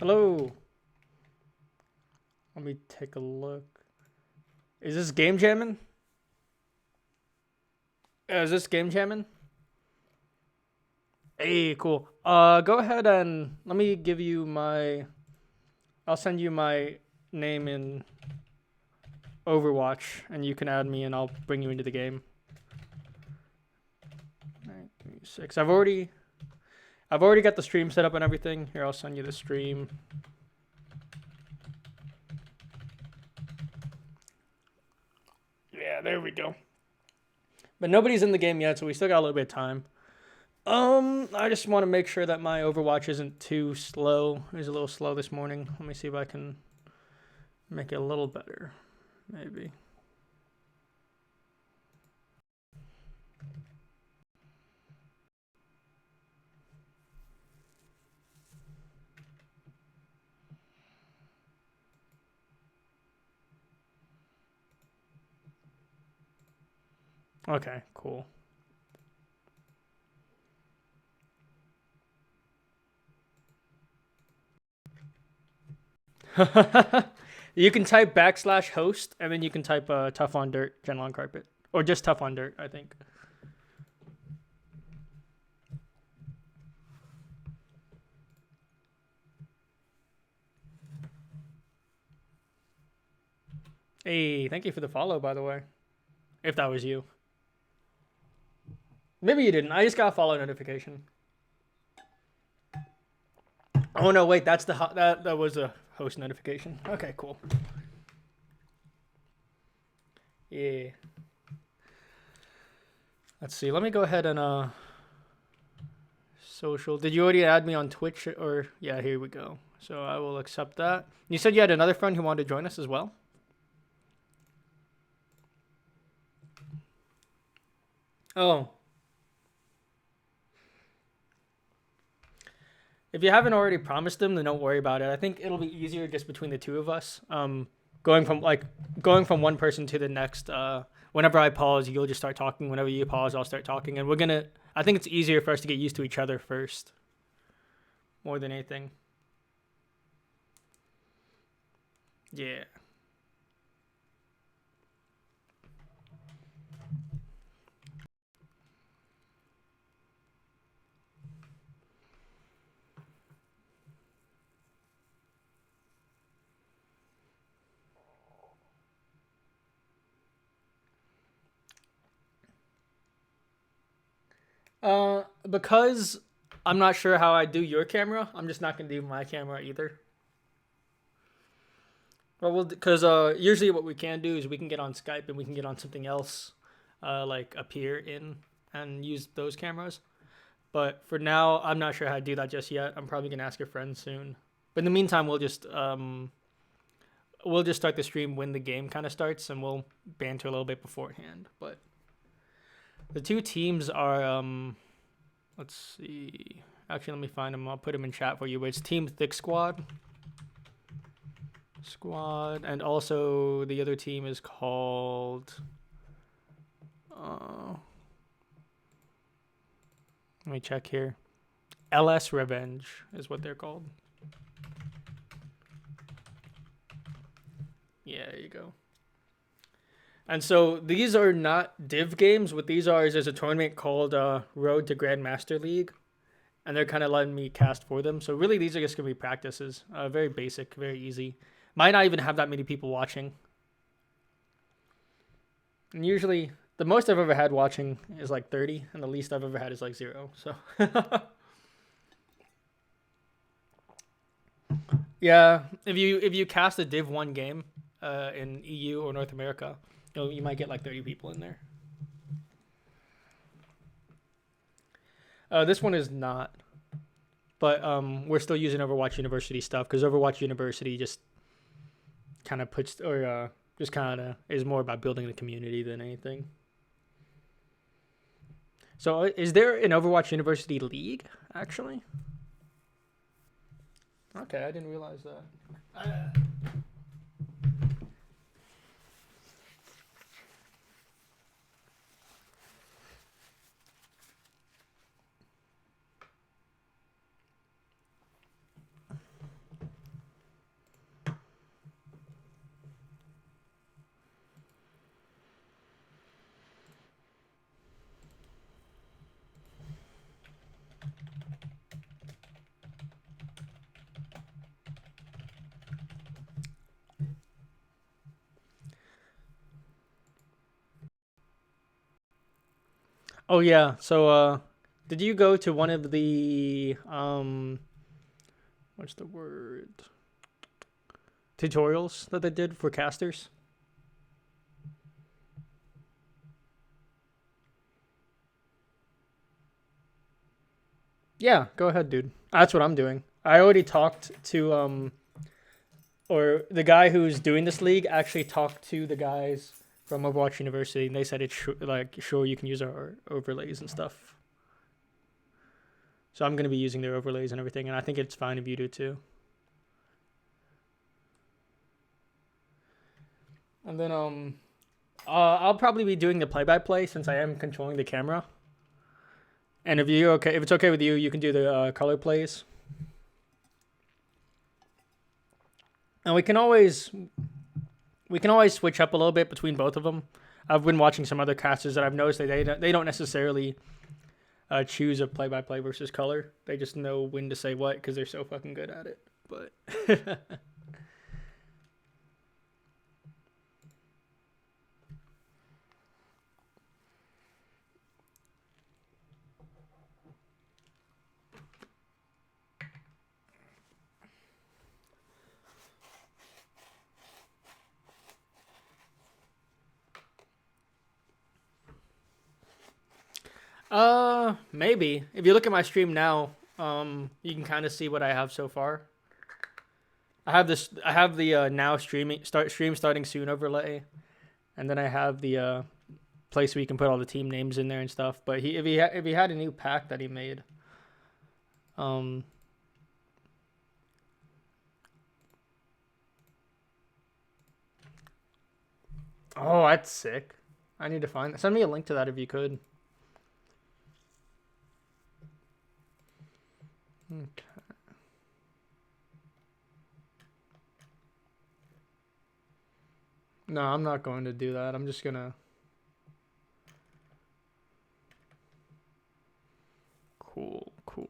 Hello. Let me take a look. Is this game jamming? Is this game jamming? Hey, cool. Go ahead and let me give you my. I'll send you my name in Overwatch, and you can add me, and I'll bring you into the game. 936. I've already I've already got the stream set up and everything. Here, I'll send you the stream. Yeah, there we go. But nobody's in the game yet, so we still got a little bit of time. I just want to make sure that my Overwatch isn't too slow. It was a little slow this morning. Let me see if I can make it a little better. Maybe. Okay, cool. You can type /host and then you can type tough on dirt, gen lawn carpet, or just tough on dirt, I think. Hey, thank you for the follow, by the way. If that was you. Maybe you didn't. I just got a follow notification. Oh no, wait, that's that was a host notification. Okay, cool. Yeah. Let's see. Let me go ahead and social. Did you already add me on Twitch or yeah, here we go. So I will accept that. You said you had another friend who wanted to join us as well? Oh. If you haven't already promised them, then don't worry about it. I think it'll be easier just between the two of us. Going from one person to the next. Whenever I pause, you'll just start talking. Whenever you pause, I'll start talking. And I think it's easier for us to get used to each other first. More than anything. Yeah. Because I'm not sure how I do your camera, I'm just not gonna do my camera either. Well, because usually what we can do is we can get on Skype and we can get on something else, like appear in and use those cameras. But for now, I'm not sure how to do that just yet. I'm probably gonna ask a friend soon. But in the meantime, we'll just start the stream when the game kind of starts, and we'll banter a little bit beforehand. But the two teams are let's see. Actually, let me find them. I'll put them in chat for you. But it's Team Thicc Squad, and also the other team is called. Let me check here. LS Revenge is what they're called. Yeah, there you go. And so these are not div games. What these are is there's a tournament called Road to Grandmaster League, and they're kind of letting me cast for them. So really, these are just gonna be practices. Very basic, very easy. Might not even have that many people watching. And usually, the most I've ever had watching is like 30, and the least I've ever had is like 0. So yeah, if you cast a Div 1 game in EU or North America, you might get like 30 people in there. This one is not, but we're still using Overwatch University stuff because Overwatch University just kind of puts or just kind of is more about building the community than anything. So is there an Overwatch University League actually? Okay, I didn't realize that. Oh yeah, so Did you go to one of the what's the word? Tutorials that they did for casters? Yeah, go ahead, dude. That's what I'm doing. I already talked to or the guy who's doing this league actually talked to the guys from Overwatch University, and they said it's like sure you can use our overlays and stuff. So I'm gonna be using their overlays and everything, and I think it's fine if you do too. And then I'll probably be doing the play-by-play since I am controlling the camera. And if it's okay with you, you can do the color plays. And we can always switch up a little bit between both of them. I've been watching some other casters that I've noticed that they don't necessarily choose a play-by-play versus color. They just know when to say what because they're so fucking good at it. But maybe if you look at my stream now, you can kind of see what I have so far. I have this. I have the now stream starting soon overlay, and then I have the place where you can put all the team names in there and stuff. But if he had a new pack that he made, um, oh, that's sick. I need to find that. Send me a link to that if you could. Okay. No, I'm not going to do that. I'm just gonna. Cool, cool.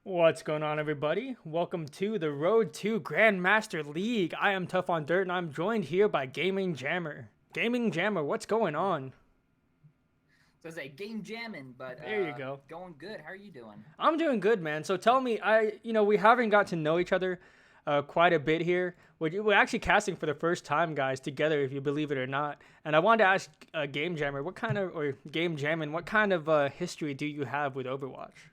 What's going on, everybody? Welcome to the Road to Grandmaster League. I am Tough on Dirt, and I'm joined here by Gaming Jammer. Gaming Jammer, what's going on? So it's like game jamming, but There you go. going good. How are you doing? I'm doing good, man. So tell me, we haven't got to know each other quite a bit here. We're actually casting for the first time, guys, together, if you believe it or not. And I wanted to ask Game Jammer, or Game Jammin', what kind of history do you have with Overwatch?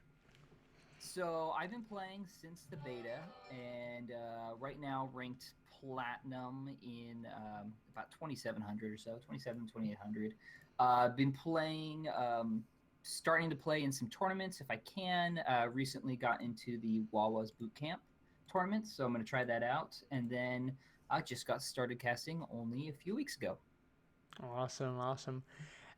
So I've been playing since the beta, and right now ranked platinum in about 2,700 or so, 27, 2,800. Been playing, starting to play in some tournaments if I can. Recently got into the Wawa's Boot Camp tournament, so I'm going to try that out. And then I just got started casting only a few weeks ago. Awesome.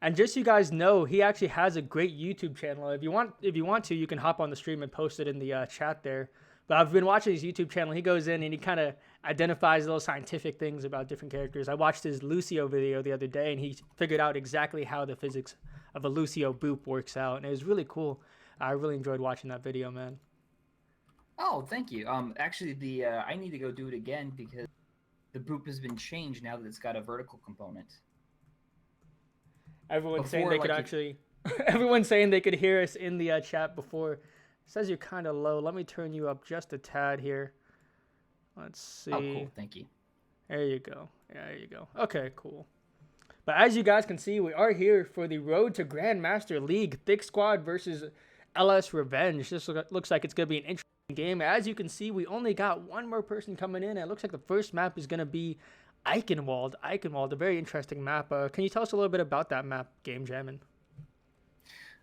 And just so you guys know, he actually has a great YouTube channel. If you want to, you can hop on the stream and post it in the chat there. But I've been watching his YouTube channel. He goes in and he kind of identifies little scientific things about different characters. I watched his Lucio video the other day, and he figured out exactly how the physics of a Lucio boop works out, and it was really cool. I really enjoyed watching that video, man. Oh, thank you. Actually, the I need to go do it again because the boop has been changed now that it's got a vertical component. Everyone's saying Before, they like, could actually. Everyone's saying they could hear us in the chat before. It says you're kind of low. Let me turn you up just a tad here. Let's see. Oh, cool. Thank you. There you go. Yeah, there you go. Okay, cool. But as you guys can see, we are here for the Road to Grandmaster League Thicc Squad versus LS Revenge. This looks like it's going to be an interesting game. As you can see, we only got one more person coming in. It looks like the first map is going to be Eichenwald, a very interesting map. Can you tell us a little bit about that map, Game Jammin'?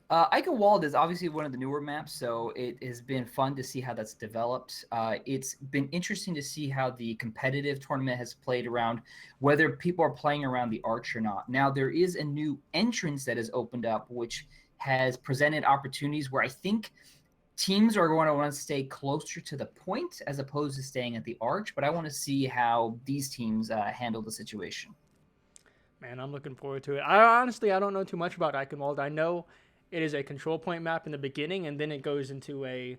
Eichenwald is obviously one of the newer maps, so it has been fun to see how that's developed. It's been interesting to see how the competitive tournament has played around, whether people are playing around the arch or not. Now, there is a new entrance that has opened up, which has presented opportunities where I think teams are going to want to stay closer to the point as opposed to staying at the arch, but I want to see how these teams handle the situation. Man, I'm looking forward to it. I don't know too much about Eichenwald. I know it is a control point map in the beginning, and then it goes into a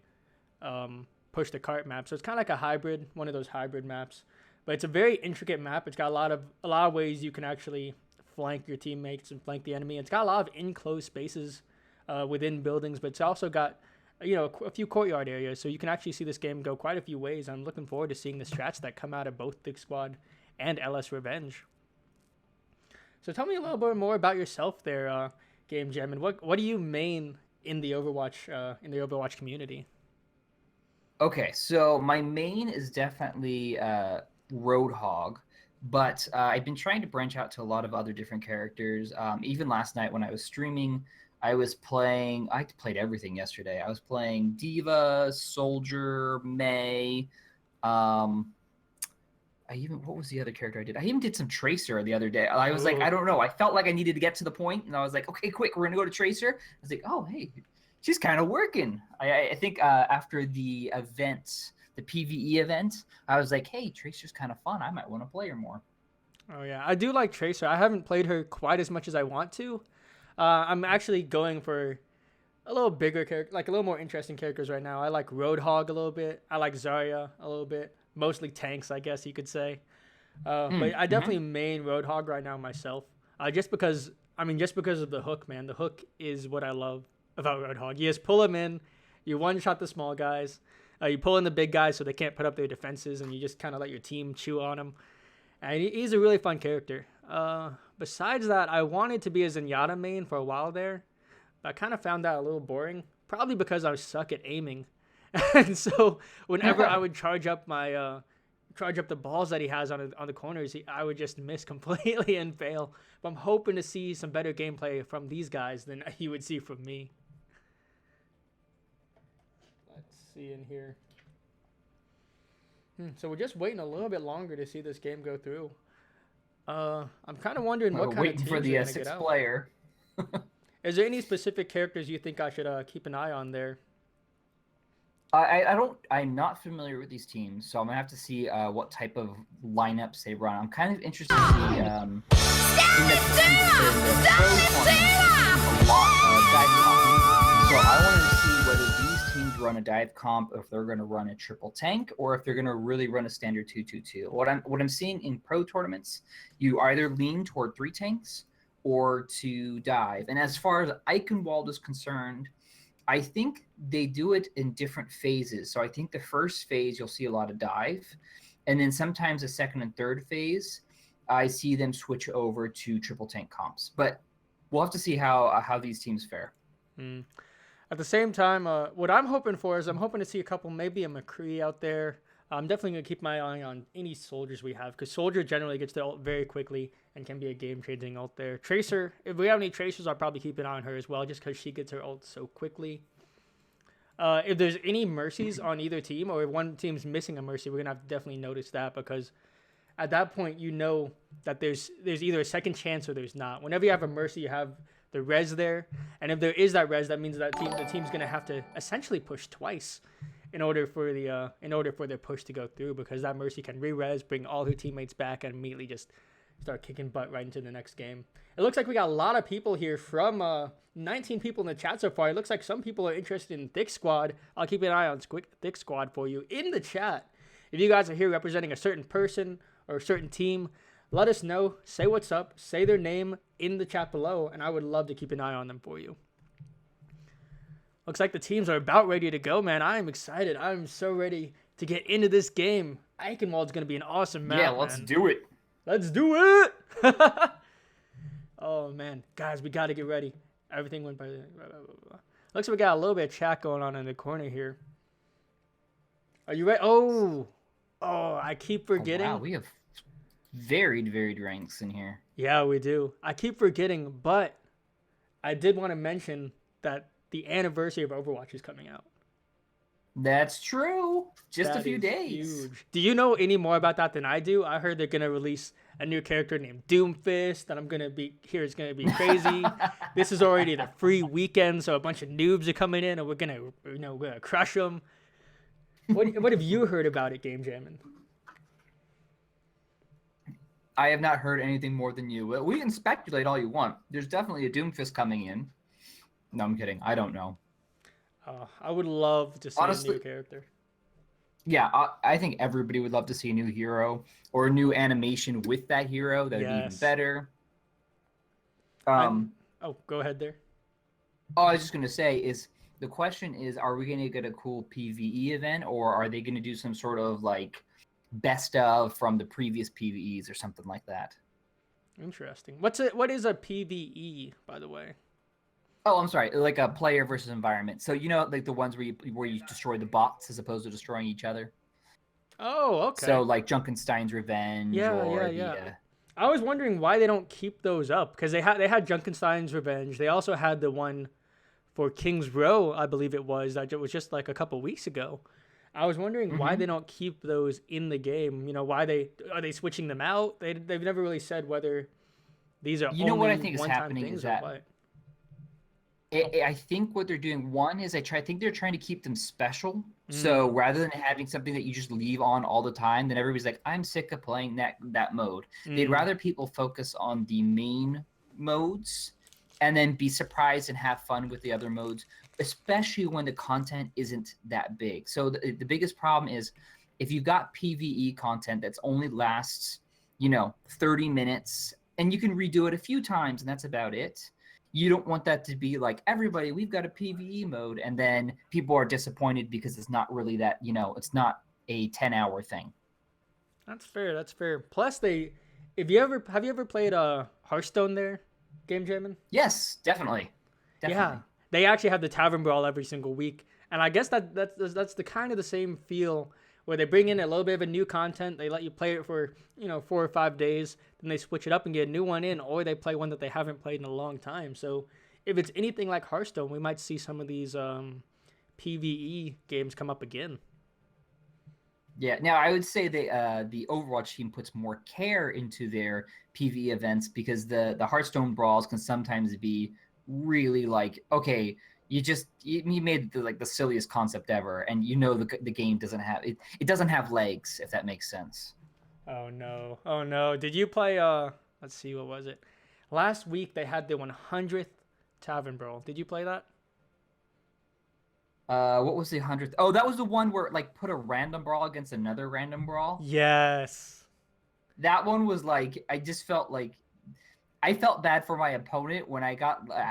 push the cart map. So it's kind of like a hybrid, one of those hybrid maps. But it's a very intricate map. It's got a lot of ways you can actually flank your teammates and flank the enemy. It's got a lot of enclosed spaces within buildings, but it's also got a few courtyard areas, so you can actually see this game go quite a few ways. I'm looking forward to seeing the strats that come out of both Thicc Squad and LS Revenge. So tell me a little bit more about yourself there, Game Jam, and what do you main in the Overwatch community? Okay, so my main is definitely Roadhog, but I've been trying to branch out to a lot of other different characters. Even last night when I was streaming, I played everything yesterday. I was playing Diva, Soldier, Mei. What was the other character I did? I even did some Tracer the other day. I was like, I don't know. I felt like I needed to get to the point, and I was like, okay, quick, we're gonna go to Tracer. I was like, oh, hey, she's kind of working. I think after the event, the PvE event, I was like, hey, Tracer's kind of fun. I might want to play her more. Oh yeah, I do like Tracer. I haven't played her quite as much as I want to. I'm actually going for a little bigger character, like a little more interesting characters right now. I like Roadhog a little bit. I like Zarya a little bit. Mostly tanks, I guess you could say. But I definitely main Roadhog right now myself. Just because of the hook, man. The hook is what I love about Roadhog. You just pull him in, you one-shot the small guys, you pull in the big guys so they can't put up their defenses, and you just kind of let your team chew on them. And he's a really fun character. Besides that, I wanted to be a Zenyatta main for a while there. But I kind of found that a little boring. Probably because I suck at aiming. And so whenever I would charge up the balls that he has on the corners, I would just miss completely and fail. But I'm hoping to see some better gameplay from these guys than you would see from me. Let's see in here. So we're just waiting a little bit longer to see this game go through. I'm kind of wondering what kind of teams for the are gonna sixth get out. player. Is there any specific characters you think I should keep an eye on there? I'm not familiar with these teams, so I'm gonna have to see what type of lineups they run. I'm kind of interested to see in the pro tournament, a lot of guys talking. So I wanted to see whether these teams run a dive comp, if they're going to run a triple tank, or if they're going to really run a standard 2-2-2. What I'm seeing in pro tournaments, you either lean toward 3 tanks or to dive. And as far as Eichenwald is concerned, I think they do it in different phases. So I think the first phase you'll see a lot of dive, and then sometimes the second and third phase, I see them switch over to triple tank comps. But we'll have to see how these teams fare. Mm. At the same time, what I'm hoping for is I'm hoping to see a couple, maybe a McCree out there. I'm definitely going to keep my eye on any soldiers we have, because soldier generally gets the ult very quickly and can be a game-changing ult there. Tracer, if we have any tracers, I'll probably keep an eye on her as well, just because she gets her ult so quickly. If there's any mercies on either team, or if one team's missing a mercy, we're going to have to definitely notice that, because at that point, you know that there's either a second chance or there's not. Whenever you have a mercy, you have the res there, and if there is that res, that means that the team's gonna have to essentially push twice in order for their push to go through, because that mercy can re-res, bring all her teammates back, and immediately just start kicking butt right into the next game. It looks like we got a lot of people here from 19 people in the chat so far. It looks like some people are interested in Thicc Squad. I'll keep an eye on Thicc Squad for you in the chat. If you guys are here representing a certain person or a certain team, let us know. Say what's up. Say their name in the chat below, and I would love to keep an eye on them for you. Looks like the teams are about ready to go, man. I am excited. I'm so ready to get into this game. Eichenwald's going to be an awesome map, Yeah, let's do it. Let's do it! Oh, man. Guys, we got to get ready. Everything went by the... Looks like we got a little bit of chat going on in the corner here. Are you ready? Oh, I keep forgetting. Oh, wow, we have varied ranks in here. Yeah, we do. I keep forgetting, but I did want to mention that the anniversary of Overwatch is coming out. That's true. Just a few days. Huge. Do you know any more about that than I do? I heard they're going to release a new character named Doomfist, and I'm going to be here. It's going to be crazy. This is already the free weekend, so a bunch of noobs are coming in, and we're going to crush them. What have you heard about it, Game Jammin'? I have not heard anything more than you. We can speculate all you want. There's definitely a Doomfist coming in. No, I'm kidding. I don't know. I would love to see a new character. Yeah, I think everybody would love to see a new hero or a new animation with that hero. That would be even better. Go ahead there. Oh, I was just going to say the question is, are we going to get a cool PvE event, or are they going to do some sort of like best of from the previous PvEs or something like that? Interesting. What is a PvE, by the way? Oh, I'm sorry, like a player versus environment. So like the ones where you destroy the bots as opposed to destroying each other. Oh, okay. So like Junkenstein's Revenge. Yeah. I was wondering why they don't keep those up, because they had Junkenstein's Revenge. They also had the one for King's Row, I believe it was, that it was just like a couple weeks ago. I was wondering why they don't keep those in the game. Why are they switching them out? They've never really said whether these are only what I think is one-time happening things is that or what. I think what they're doing, one is I think they're trying to keep them special. So rather than having something that you just leave on all the time, then everybody's like, I'm sick of playing that mode. They'd rather people focus on the main modes and then be surprised and have fun with the other modes, especially when the content isn't that big. So the biggest problem is if you've got PvE content that's only lasts, 30 minutes, and you can redo it a few times and that's about it. You don't want that to be like, everybody, we've got a PvE mode, and then people are disappointed because it's not really that, it's not a 10-hour thing. That's fair. Plus, have you ever played Hearthstone there, Game Jammin'? Yes, definitely. Yeah, they actually have the Tavern Brawl every single week, and I guess that's the kind of the same feel, where they bring in a little bit of a new content. They let you play it for 4 or 5 days, then they switch it up and get a new one in, or they play one that they haven't played in a long time. So if it's anything like Hearthstone, we might see some of these PvE games come up again. Yeah, now I would say the Overwatch team puts more care into their PvE events, because the Hearthstone brawls can sometimes be really like, okay, you made the silliest concept ever, and the game doesn't have it doesn't have legs, if that makes sense. Oh no. Did you play let's see, what was it? Last week they had the 100th Tavern Brawl. Did you play that? What was the 100th? Oh, that was the one where like put a random brawl against another random brawl. Yes. That one was like I just felt like I felt bad for my opponent when I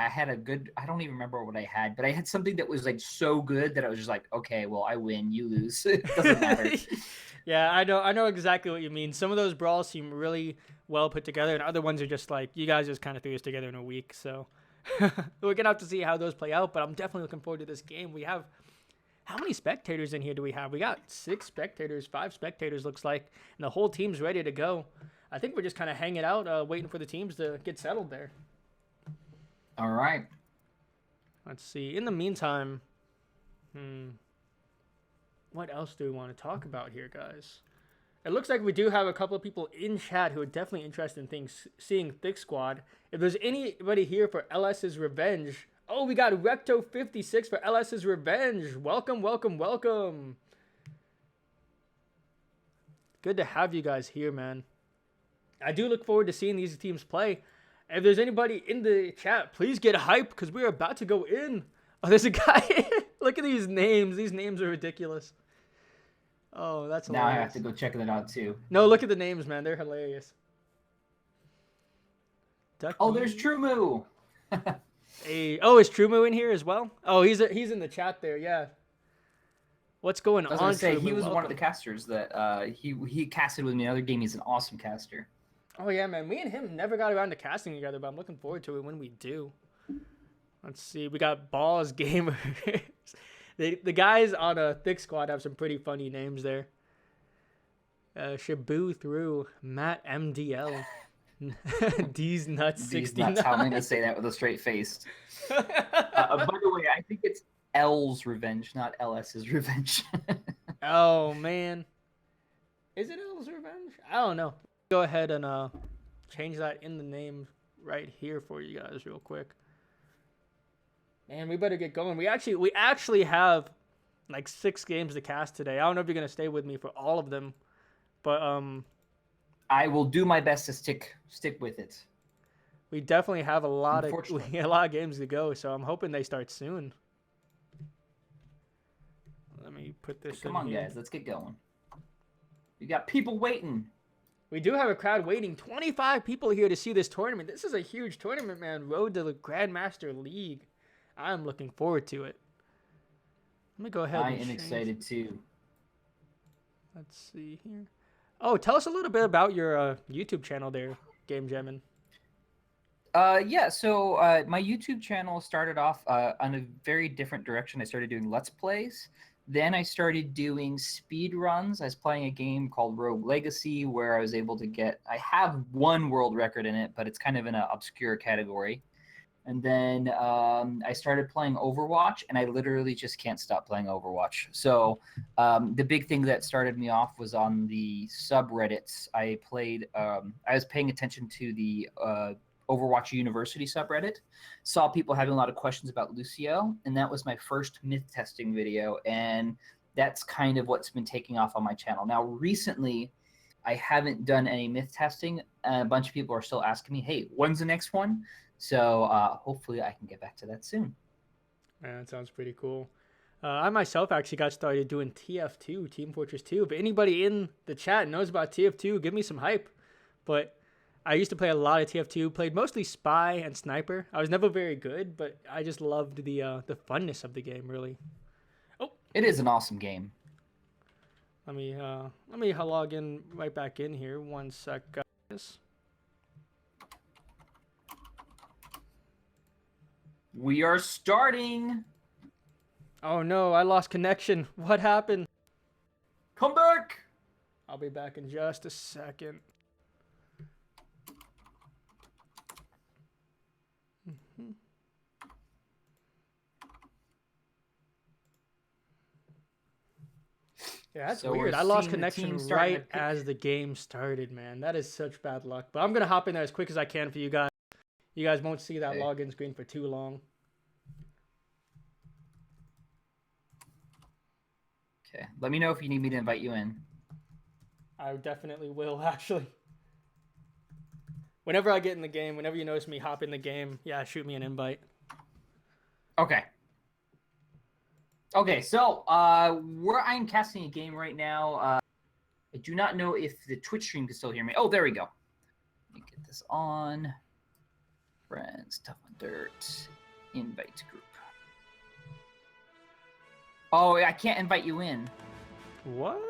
had a good I don't even remember what I had, but I had something that was like so good that I was just like, okay, well I win, you lose. It doesn't matter. Yeah, I know exactly what you mean. Some of those brawls seem really well put together, and other ones are just like you guys just kind of threw this together in a week. So we're gonna have to see how those play out. But I'm definitely looking forward to this game. We have how many spectators in here do we have? We got 6 spectators, 5 spectators looks like, and the whole team's ready to go. I think we're just kind of hanging out, waiting for the teams to get settled there. All right. Let's see. In the meantime, what else do we want to talk about here, guys? It looks like we do have a couple of people in chat who are definitely interested in seeing Thicc Squad. If there's anybody here for LS's Revenge, oh, we got Recto56 for LS's Revenge. Welcome, welcome, welcome. Good to have you guys here, man. I do look forward to seeing these teams play. If there's anybody in the chat, please get hype because we're about to go in. Oh, there's a guy. Look at these names. These names are ridiculous. Oh, that's hilarious. Now I have to go check that out too. No, look at the names, man. They're hilarious. Ducky. Oh, there's Trumu. Hey, oh, is Trumu in here as well? Oh, he's in the chat there. Yeah. What's going on? I was gonna say Trumu? he was Welcome. one of the casters that he casted with me in another game. He's an awesome caster. Oh yeah, man. Me and him never got around to casting together, but I'm looking forward to it when we do. Let's see. We got Balls Gamers. The guys on a Thicc Squad have some pretty funny names there. Shabu through Matt MDL. D's nuts 69. These nuts. How am I gonna say that with a straight face? By the way, I think it's L's Revenge, not LS's Revenge. Oh man, is it L's Revenge? I don't know. Go ahead and change that in the name right here for you guys real quick. Man, we better get going. We actually have like 6 games to cast today. I don't know if you're gonna stay with me for all of them, but I will do my best to stick with it. we definitely have a lot of games to go. So I'm hoping they start soon. Let me put this. Come on, here. guys, let's get going. We got people waiting. We do have a crowd waiting. 25 people here to see this tournament. This is a huge tournament, man. Road to the Grandmaster League. I'm looking forward to it. Let me go ahead. I am excited too. Let's see here. Oh, tell us a little bit about your YouTube channel there, Game Gemmin. Yeah, so my YouTube channel started off on a very different direction. I started doing Let's Plays. Then I started doing speed runs. I was playing a game called Rogue Legacy where I was able to I have one world record in it, but it's kind of in an obscure category. And then I started playing Overwatch, and I literally just can't stop playing Overwatch. So the big thing that started me off was on the subreddits. I was paying attention to the Overwatch University subreddit, saw people having a lot of questions about Lucio, and that was my first myth testing video, and that's kind of what's been taking off on my channel. Now, recently, I haven't done any myth testing. A bunch of people are still asking me, hey, when's the next one? So hopefully I can get back to that soon. Man, that sounds pretty cool. I myself actually got started doing TF2, Team Fortress 2. If anybody in the chat knows about TF2, give me some hype. But I used to play a lot of TF2, played mostly Spy and Sniper. I was never very good, but I just loved the funness of the game, really. Oh, it is an awesome game. Let me log in right back in here. 1 sec, guys. We are starting. Oh no, I lost connection. What happened? Come back. I'll be back in just a second. Yeah, that's weird. I lost connection right as the game started, man. That is such bad luck. But I'm going to hop in there as quick as I can for you guys. You guys won't see that login screen for too long. Okay. Let me know if you need me to invite you in. I definitely will, actually. Whenever I get in the game, whenever you notice me hop in the game, yeah, shoot me an invite. Okay. Okay, so where I'm casting a game right now, I do not know if the Twitch stream can still hear me. Oh, there we go. Let me get this on. Friends, Tough on Dirt, invite group. Oh, I can't invite you in. What?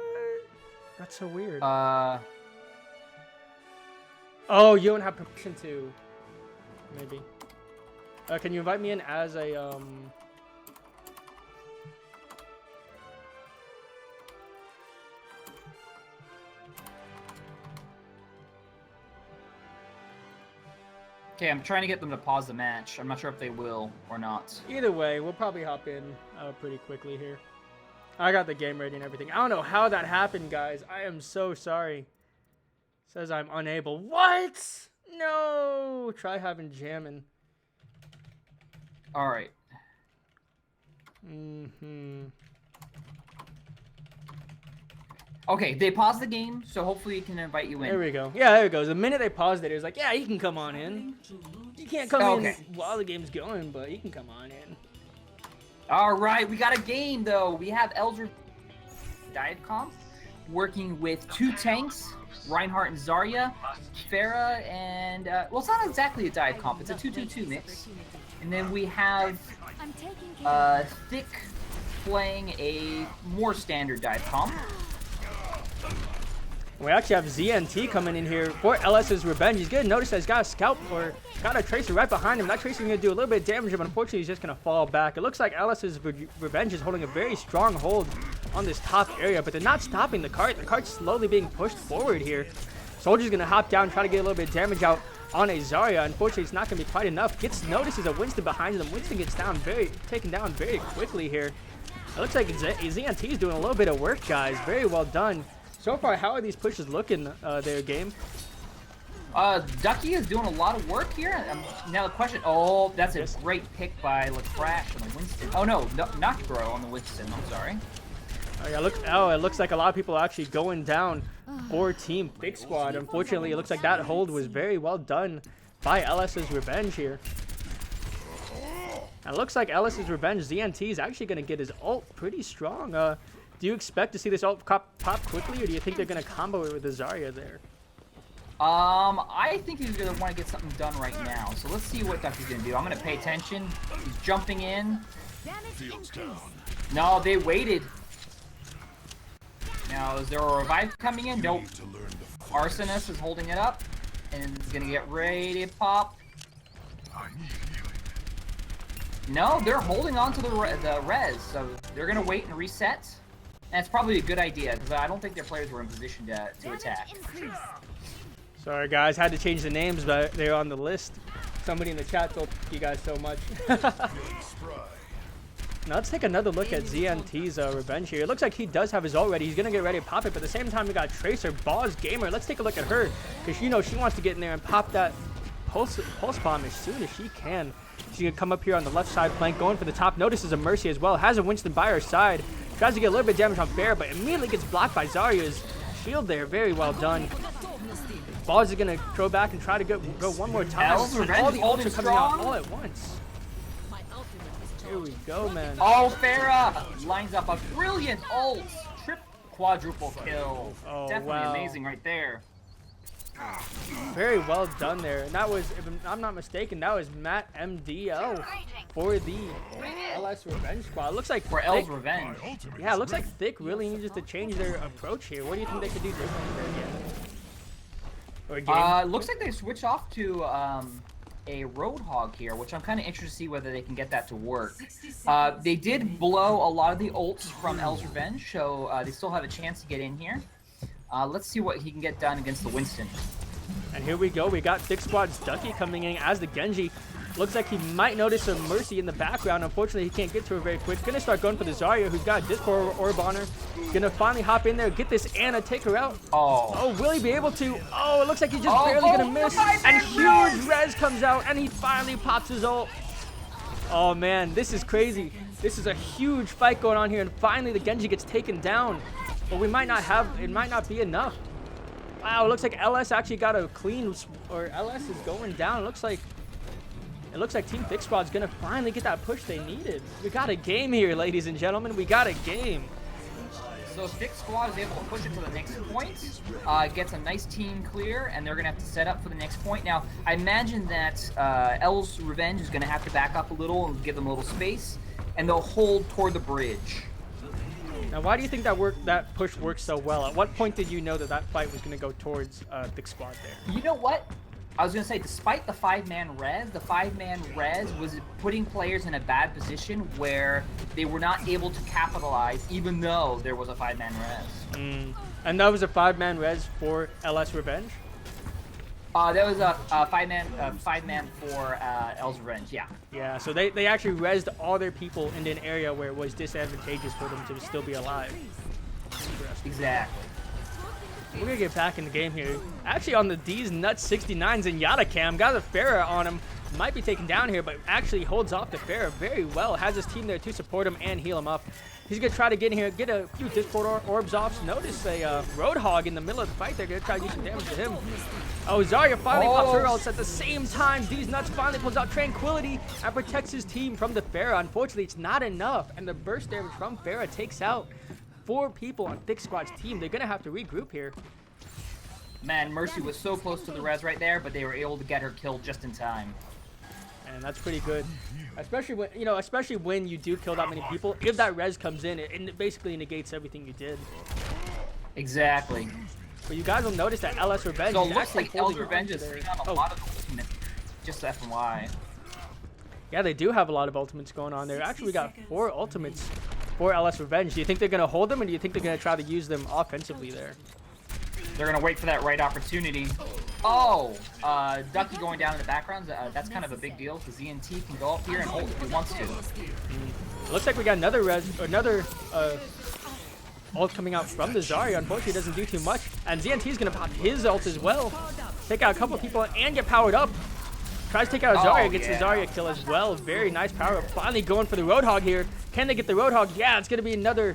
That's so weird. Uh, Oh, you don't have permission to. Maybe. Can you invite me in as a okay, I'm trying to get them to pause the match. I'm not sure if they will or not. Either way, we'll probably hop in pretty quickly here. I got the game ready and everything. I don't know how that happened, guys. I am so sorry. Says I'm unable. What? No. Try having jamming. All right. Okay, they paused the game, so hopefully it can invite you in. There we go. Yeah, there it goes. The minute they paused it, it was like, yeah, you can come on in. You can't come in while the game's going, but you can come on in. All right, we got a game, though. We have Elder Dive Comp working with two tanks, Reinhardt and Zarya, Pharah, and, well, it's not exactly a dive comp. It's a 2-2-2 mix. And then we have Thicc playing a more standard dive comp. We actually have ZNT coming in here for LS's Revenge. He's going to notice that he's got a scout or got a Tracer right behind him. That Tracer is going to do a little bit of damage, but unfortunately he's just going to fall back. It looks like LS's Revenge is holding a very strong hold on this top area, but they're not stopping the cart. The cart's slowly being pushed forward here. Soldier's going to hop down, try to get a little bit of damage out on a Zarya. Unfortunately, it's not going to be quite enough. Notices a Winston behind them. Winston gets taken down very quickly here. It looks like ZNT is doing a little bit of work, guys. Very well done. So far, how are these pushes looking, their game? Ducky is doing a lot of work here. Now the question, oh, that's a great pick by Lacrash on the Winston. Oh no, not Grow on the Winston, I'm sorry. Oh yeah, it looks like a lot of people are actually going down for Team Thicc Squad. Unfortunately, it looks like that hold was very well done by LS's Revenge here. And it looks like LS's Revenge, ZNT is actually going to get his ult pretty strong. Do you expect to see this ult pop quickly, or do you think they're going to combo it with the Zarya there? I think he's going to want to get something done right now. So let's see what Ducky's going to do. I'm going to pay attention. He's jumping in. No, they waited. Now, is there a revive coming in? Nope. Arsonist is holding it up, and is going to get ready to pop. No, they're holding on to the res, so they're going to wait and reset. And it's probably a good idea, because I don't think their players were in position to attack. Sorry, guys. Had to change the names, but they're on the list. Somebody in the chat told you guys so much. Now let's take another look at ZNT's Revenge here. It looks like he does have his ult ready. He's going to get ready to pop it, but at the same time, we got Tracer, Boss Gamer. Let's take a look at her, because you know she wants to get in there and pop that pulse bomb as soon as she can. She's going to come up here on the left side flank, going for the top. Notices a Mercy as well. Has a Winston by her side. Tries to get a little bit of damage on Pharah, but immediately gets blocked by Zarya's shield there. Very well done. Boss is going to throw back and try to go one more time. All the ults are coming out all at once. Here we go, man. Oh, Pharah lines up a brilliant ult. Quadruple kill. Oh, definitely amazing right there. Very well done there. And that was, if I'm not mistaken, that was Matt MDL for the LS Revenge Squad. It looks like for L's Revenge. Yeah, it looks like Thicc really needs to change their approach here. What do you think they could do differently there? Looks like they switched off to a Roadhog here, which I'm kind of interested to see whether they can get that to work. They did blow a lot of the ults from L's Revenge, so they still have a chance to get in here. Let's see what he can get done against the Winston. And here we go. We got Thicc Squad's Ducky coming in as the Genji. Looks like he might notice a Mercy in the background. Unfortunately, he can't get to her very quick. Gonna start going for the Zarya, who's got a Discord Orb on her. Gonna finally hop in there, get this Anna, take her out. Oh, will he be able to? Oh, it looks like he's just barely gonna miss. And huge res comes out, and he finally pops his ult. Oh man, this is crazy. This is a huge fight going on here, and finally the Genji gets taken down. But we might not have, it might not be enough. Wow, it looks like LS actually got a clean, or LS is going down. It looks like It looks like Team Thicc Squad's gonna finally get that push they needed. We got a game here, ladies and gentlemen. We got a game. So Thicc Squad is able to push it to the next point, gets a nice team clear, and they're going to have to set up for the next point. Now, I imagine that L's Revenge is going to have to back up a little and give them a little space, and they'll hold toward the bridge. Now, why do you think that push worked so well? At what point did you know that that fight was going to go towards Thicc Squad there? You know what? I was going to say, despite the 5-man res, the 5-man res was putting players in a bad position where they were not able to capitalize, even though there was a 5-man res. And that was a 5-man res for LS Revenge? That was a 5-man for L's Revenge, yeah. Yeah, so they actually rezzed all their people into an area where it was disadvantageous for them to still be alive. Exactly. We're gonna get back in the game here. Actually, on the D's Nuts 69s and Yatacam, got the Pharah on him. Might be taken down here, but actually holds off the Pharah very well. Has his team there to support him and heal him up. He's gonna try to get in here, get a few Discord orbs off. Notice a Roadhog in the middle of the fight. They're gonna try to do some damage to him. Oh, Zarya finally pops her ults at the same time. D's Nuts finally pulls out Tranquility and protects his team from the Pharah. Unfortunately, it's not enough, and the burst damage from Pharah takes out 4 people on Thicc Squad's team. They're gonna have to regroup here. Man, Mercy was so close to the res right there, but they were able to get her killed just in time. And that's pretty good, especially when you do kill that many people. If that res comes in, it basically negates everything you did. Exactly. But you guys will notice that LS Revenge. So it looks like L's Revenge is sitting on a lot of ultimates. Just FYI. Yeah, they do have a lot of ultimates going on there. Actually, we got 4 ultimates for LS Revenge. Do you think they're gonna hold them, or do you think they're gonna try to use them offensively there? They're going to wait for that right opportunity. Oh, Ducky going down in the background, that's kind of a big deal, because ZNT can go up here and ult if he wants to. Looks like we got another ult coming out from the Zarya. Unfortunately, it doesn't do too much. And ZNT's going to pop his ult as well. Take out a couple of people and get powered up. Tries to take out a Zarya, gets the Zarya kill as well. Very nice power up. Finally going for the Roadhog here. Can they get the Roadhog? Yeah, it's going to be another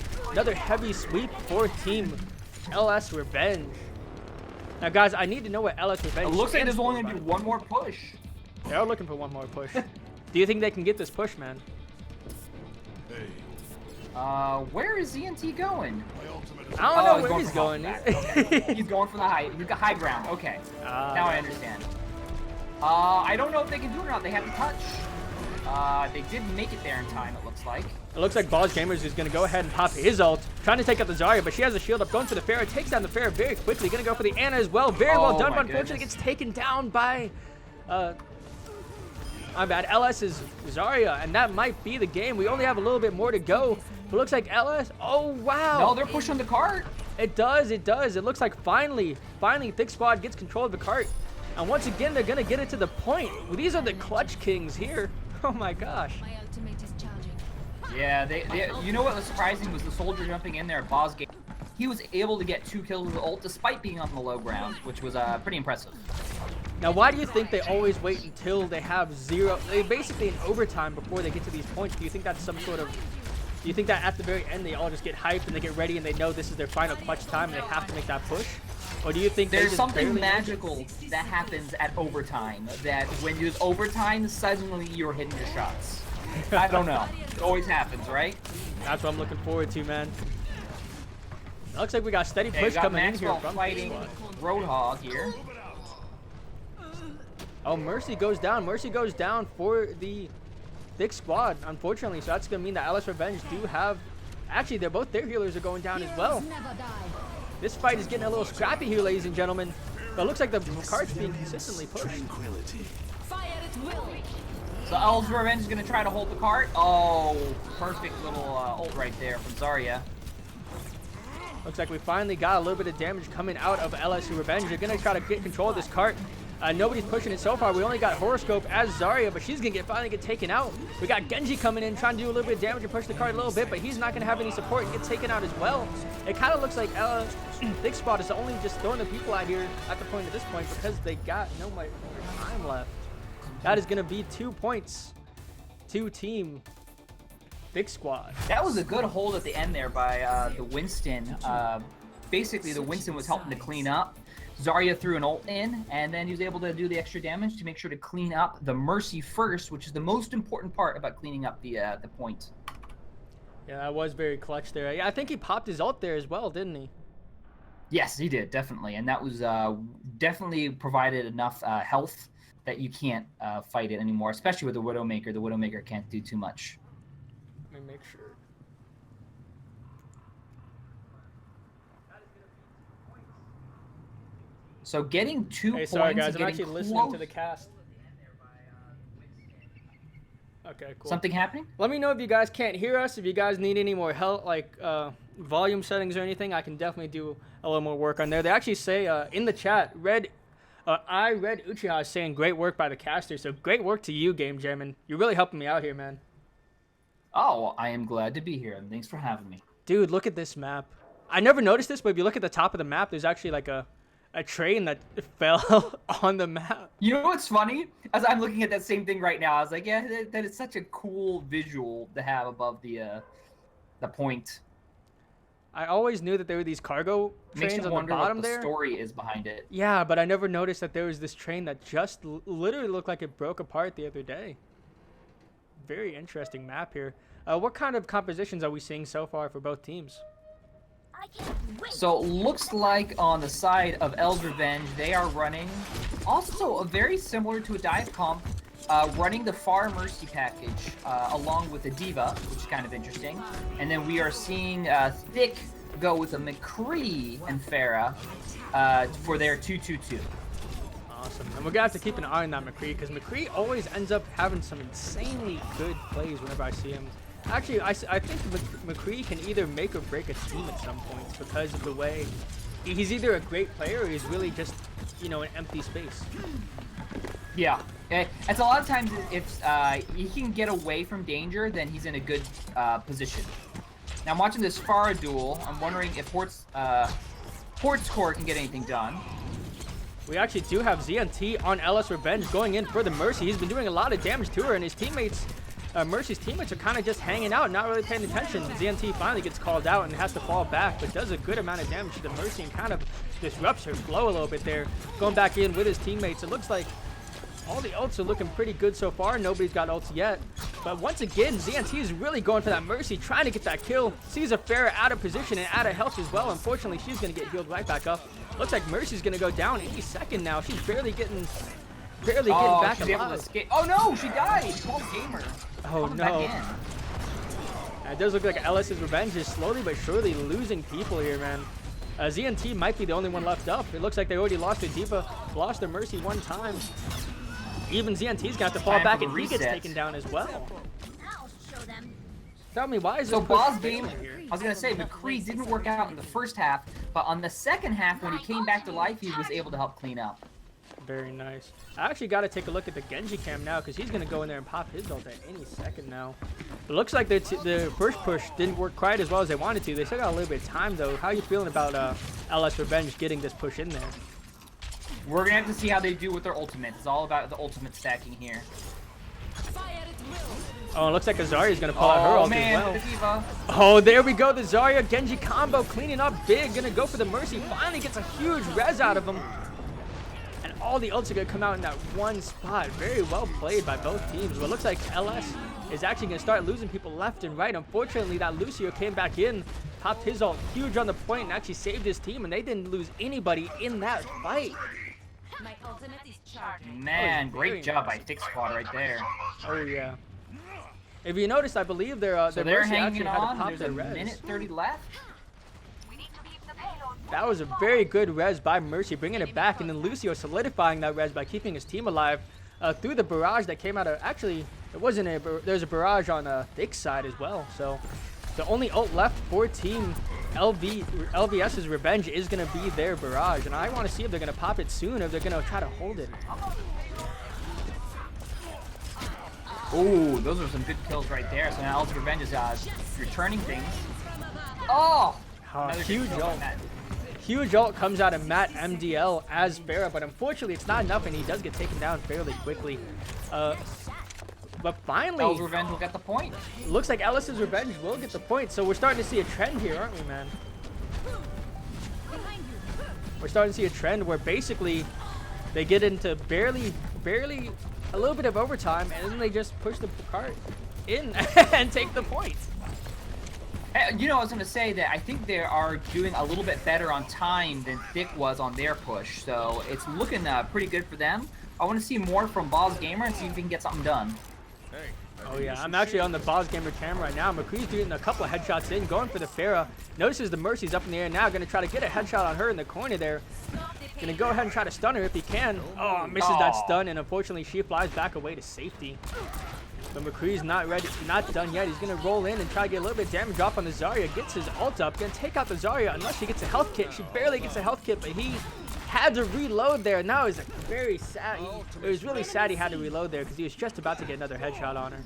heavy sweep for Team LS Revenge. Now, guys, I need to know what LS Revenge. It looks like there's only going to be one more push. They are looking for one more push. Do you think they can get this push, man? Where is ZNT going? I don't know where he's going. Okay. He's going for the high ground. Okay. Now I understand. I don't know if they can do it or not. They have to touch. They did make it there in time, it looks like. It looks like Balls Gamers is going to go ahead and pop his ult. Trying to take out the Zarya, but she has a shield up. Going for the Pharah. Takes down the Pharah very quickly. Going to go for the Ana as well. Very well done, but unfortunately gets taken down by... my bad. LS's Zarya, and that might be the game. We only have a little bit more to go. It looks like LS... Oh, wow. No, they're pushing the cart. It does. It does. It looks like finally, Thicc Squad gets control of the cart. And once again, they're going to get it to the point. Well, these are the clutch kings here. Oh, my gosh. Yeah, you know what was surprising was the soldier jumping in there at Boss Game. He was able to get 2 kills with ult despite being on the low ground, which was pretty impressive. Now, why do you think they always wait until they have 0? They basically in overtime before they get to these points. Do you think that's some sort of... Do you think that at the very end they all just get hyped and they get ready and they know this is their final clutch time and they have to make that push? Or do you think there's something magical that happens at overtime, that when there's overtime, suddenly you're hitting your shots? I don't know. It always happens, right? That's what I'm looking forward to, man. It looks like we got steady push coming Maxwell in here from fighting Roadhog here. Oh, Mercy goes down. Mercy goes down for the Thicc Squad, unfortunately. So that's going to mean that LS Revenge do have... Actually, their healers are going down as well. This fight is getting a little scrappy here, ladies and gentlemen. But it looks like the cart's being consistently pushed. So L's Revenge is going to try to hold the cart. Oh, perfect little ult right there from Zarya. Looks like we finally got a little bit of damage coming out of LS Revenge. They're going to try to get control of this cart. Nobody's pushing it so far. We only got Horoscope as Zarya, but she's going to finally get taken out. We got Genji coming in, trying to do a little bit of damage and push the cart a little bit, but he's not going to have any support and get taken out as well. It kind of looks like Thicc Squad is only just throwing the people out here at the point of this point because they got no more time left. That is going to be 2 points to Team Thicc Squad. That was a good hold at the end there by the Winston. Basically, the Winston was helping to clean up. Zarya threw an ult in, and then he was able to do the extra damage to make sure to clean up the Mercy first, which is the most important part about cleaning up the point. Yeah, that was very clutch there. Yeah, I think he popped his ult there as well, didn't he? Yes, he did, definitely. And that was definitely provided enough health that you can't fight it anymore, especially with the Widowmaker. The Widowmaker can't do too much. Let me make sure. So getting 2 Hey, points. sorry guys, and I'm actually close. listening to the cast. Okay, cool. Something happening? Let me know if you guys can't hear us. If you guys need any more help, like volume settings or anything, I can definitely do a little more work on there. They actually say in the chat, I read Uchiha saying great work by the caster. So great work to you, Game Jam, and you're really helping me out here, man. Oh, well, I am glad to be here, and thanks for having me. Dude, look at this map. I never noticed this, but if you look at the top of the map, there's actually like a train that fell on the map. You know what's funny? As I'm looking at that same thing right now, I was like, yeah, that is such a cool visual to have above the point. I always knew that there were these cargo Makes trains you on the wonder bottom what the there. story is behind it. Yeah, but I never noticed that there was this train that just literally looked like it broke apart the other day. Very interesting map here. What kind of compositions are we seeing so far for both teams? So looks like on the side of El's Revenge, they are running also very similar to a dive comp, running the Far Mercy package along with the Diva, which is kind of interesting. And then we are seeing Thicc go with a McCree and Pharah for their 2-2-2. Awesome. And we're going to have to keep an eye on that McCree, because McCree always ends up having some insanely good plays whenever I see him. Actually, I think McCree can either make or break a team at some points because of the way he's either a great player or he's really just, you know, an empty space. Yeah. It's a lot of times if he can get away from danger, then he's in a good position. Now I'm watching this Pharah duel. I'm wondering if Hort's core can get anything done. We actually do have ZNT on LS Revenge going in for the Mercy. He's been doing a lot of damage to her, and his teammates, Mercy's teammates, are kind of just hanging out, not really paying attention. ZNT finally gets called out and has to fall back, but does a good amount of damage to the Mercy and kind of disrupts her flow a little bit there. Going back in with his teammates, it looks like all the ults are looking pretty good so far. Nobody's got ults yet. But once again, ZNT is really going for that Mercy, trying to get that kill. Sees a Pharah out of position and out of health as well. Unfortunately, she's going to get healed right back up. Looks like Mercy's going to go down any second now. She's barely getting back she's able to alive. escape. Oh no, she died. Cold gamer. Oh Coming no. back in. It does look like LS's Revenge is slowly but surely losing people here, man. ZNT might be the only one left up. It looks like they already lost their Diva, lost their Mercy one time. Even ZNT's got to fall back and he gets taken down as well. Tell me, why is So this Boss push Game, here? I was gonna say McCree didn't work out in the first half, but on the second half when he came back to life, he was able to help clean up. Very nice. I actually got to take a look at the Genji cam now, because he's going to go in there and pop his ult at any second now. It looks like the first push didn't work quite as well as they wanted to. They still got a little bit of time, though. How are you feeling about LS Revenge getting this push in there? We're gonna have to see how they do with their ultimates. It's all about the ultimate stacking here. Oh, it looks like a Zarya's going to pull out her ult man, as well. the Diva. Oh, there we go. The Zarya Genji combo cleaning up big. Going to go for the Mercy. Finally gets a huge res out of him. And all the ults are going to come out in that one spot. Very well played by both teams. But it looks like LS is actually going to start losing people left and right. Unfortunately, that Lucio came back in, popped his ult huge on the point, and actually saved his team. And they didn't lose anybody in that fight. My ultimate is charging. Man, very great job by Thicc Squad right there. Oh, yeah. If you noticed, I believe their So their they're Mercy actually hanging had to on. pop There's their a res. minute 30 left. That was a very good res by Mercy, bringing it back, and then Lucio solidifying that res by keeping his team alive through the barrage that came out of. Actually, it wasn't a. There's a barrage on Thicc's side as well. So the only ult left for Team LVS's Revenge is going to be their barrage, and I want to see if they're going to pop it soon, or if they're going to try to hold it. Ooh, those are some good kills right there. So now El's Revenge is returning things. Oh! Another good Huge kill ult. from that. Huge ult comes out of Matt MDL as Pharah, but unfortunately it's not enough, and he does get taken down fairly quickly. But finally, El's Revenge will get the point. looks like Ellis's Revenge will get the point, so we're starting to see a trend here, aren't we, man? we're starting to see a trend where basically they get into barely a little bit of overtime, and then they just push the cart in and take the point. You know, I was going to say that I think they are doing a little bit better on time than Thicc was on their push, so it's looking pretty good for them. I want to see more from Boz Gamer and see if we can get something done. Oh yeah, I'm actually on the Boz Gamer camera right now. McCree's doing a couple of headshots in, going for the Pharah. Notices the Mercy's up in the air now, going to try to get a headshot on her in the corner there. Going to go ahead and try to stun her if he can. Oh, misses that stun, and unfortunately she flies back away to safety. But McCree's not ready, not done yet. He's going to roll in and try to get a little bit of damage off on the Zarya. Gets his ult up, going to take out the Zarya unless she gets a health kit. She barely gets a health kit, but he had to reload there. Now it's very sad. It was really sad he had to reload there because he was just about to get another headshot on her.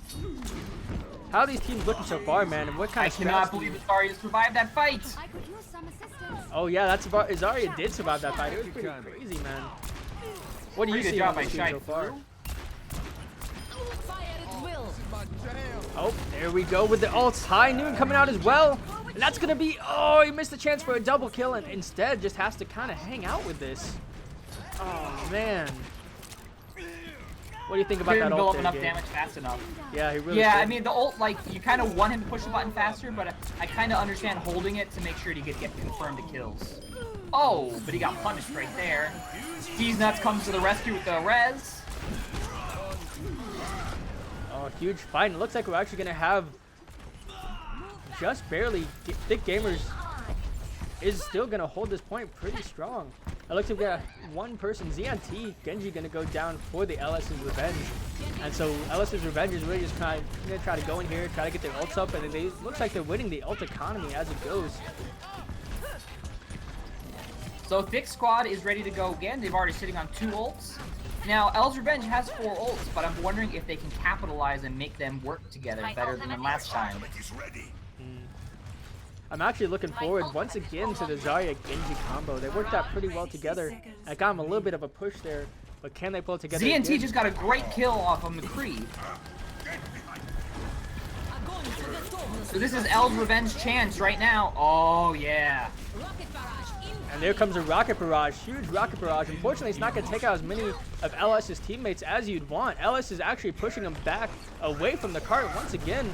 How are these teams looking so far, man? And what kind of cannot believe Zarya survived that fight. I could use some assistance. Oh yeah, that's about Zarya did survive that fight. It was pretty crazy, man. What do you see on this team so far? Oh, there we go with the ults. High Noon coming out as well. And that's going to be... Oh, he missed the chance for a double kill and instead just has to kind of hang out with this. Oh, man. What do you think about that ult? Didn't build up enough damage fast enough. Yeah, he really Yeah, did. I mean, the ult, like, you kind of want him to push the button faster, but I kind of understand holding it to make sure to get confirmed kills. Oh, but he got punished right there. Steez Nuts comes to the rescue with the res. Oh, huge fight. And it looks like we're actually going to have just barely. Thicc Gamers is still going to hold this point pretty strong. It looks like we got one person, ZNT, Genji, going to go down for the LS's Revenge. And so LS's Revenge is really just kind of going to try to go in here, try to get their ults up, and it looks like they're winning the ult economy as it goes. So Thicc squad is ready to go again. They've already sitting on 2 ults. Now, L's Revenge has 4 ults, but I'm wondering if they can capitalize and make them work together better than last time. I'm actually looking forward once again to the Zarya Genji combo. They worked out pretty well together. I got him a little bit of a push there, but can they pull it together? ZNT just got a great kill off of McCree. So this is L's Revenge chance right now. Oh, yeah. And there comes a rocket barrage, huge rocket barrage. Unfortunately, it's not going to take out as many of LS's teammates as you'd want. LS is actually pushing them back away from the cart once again.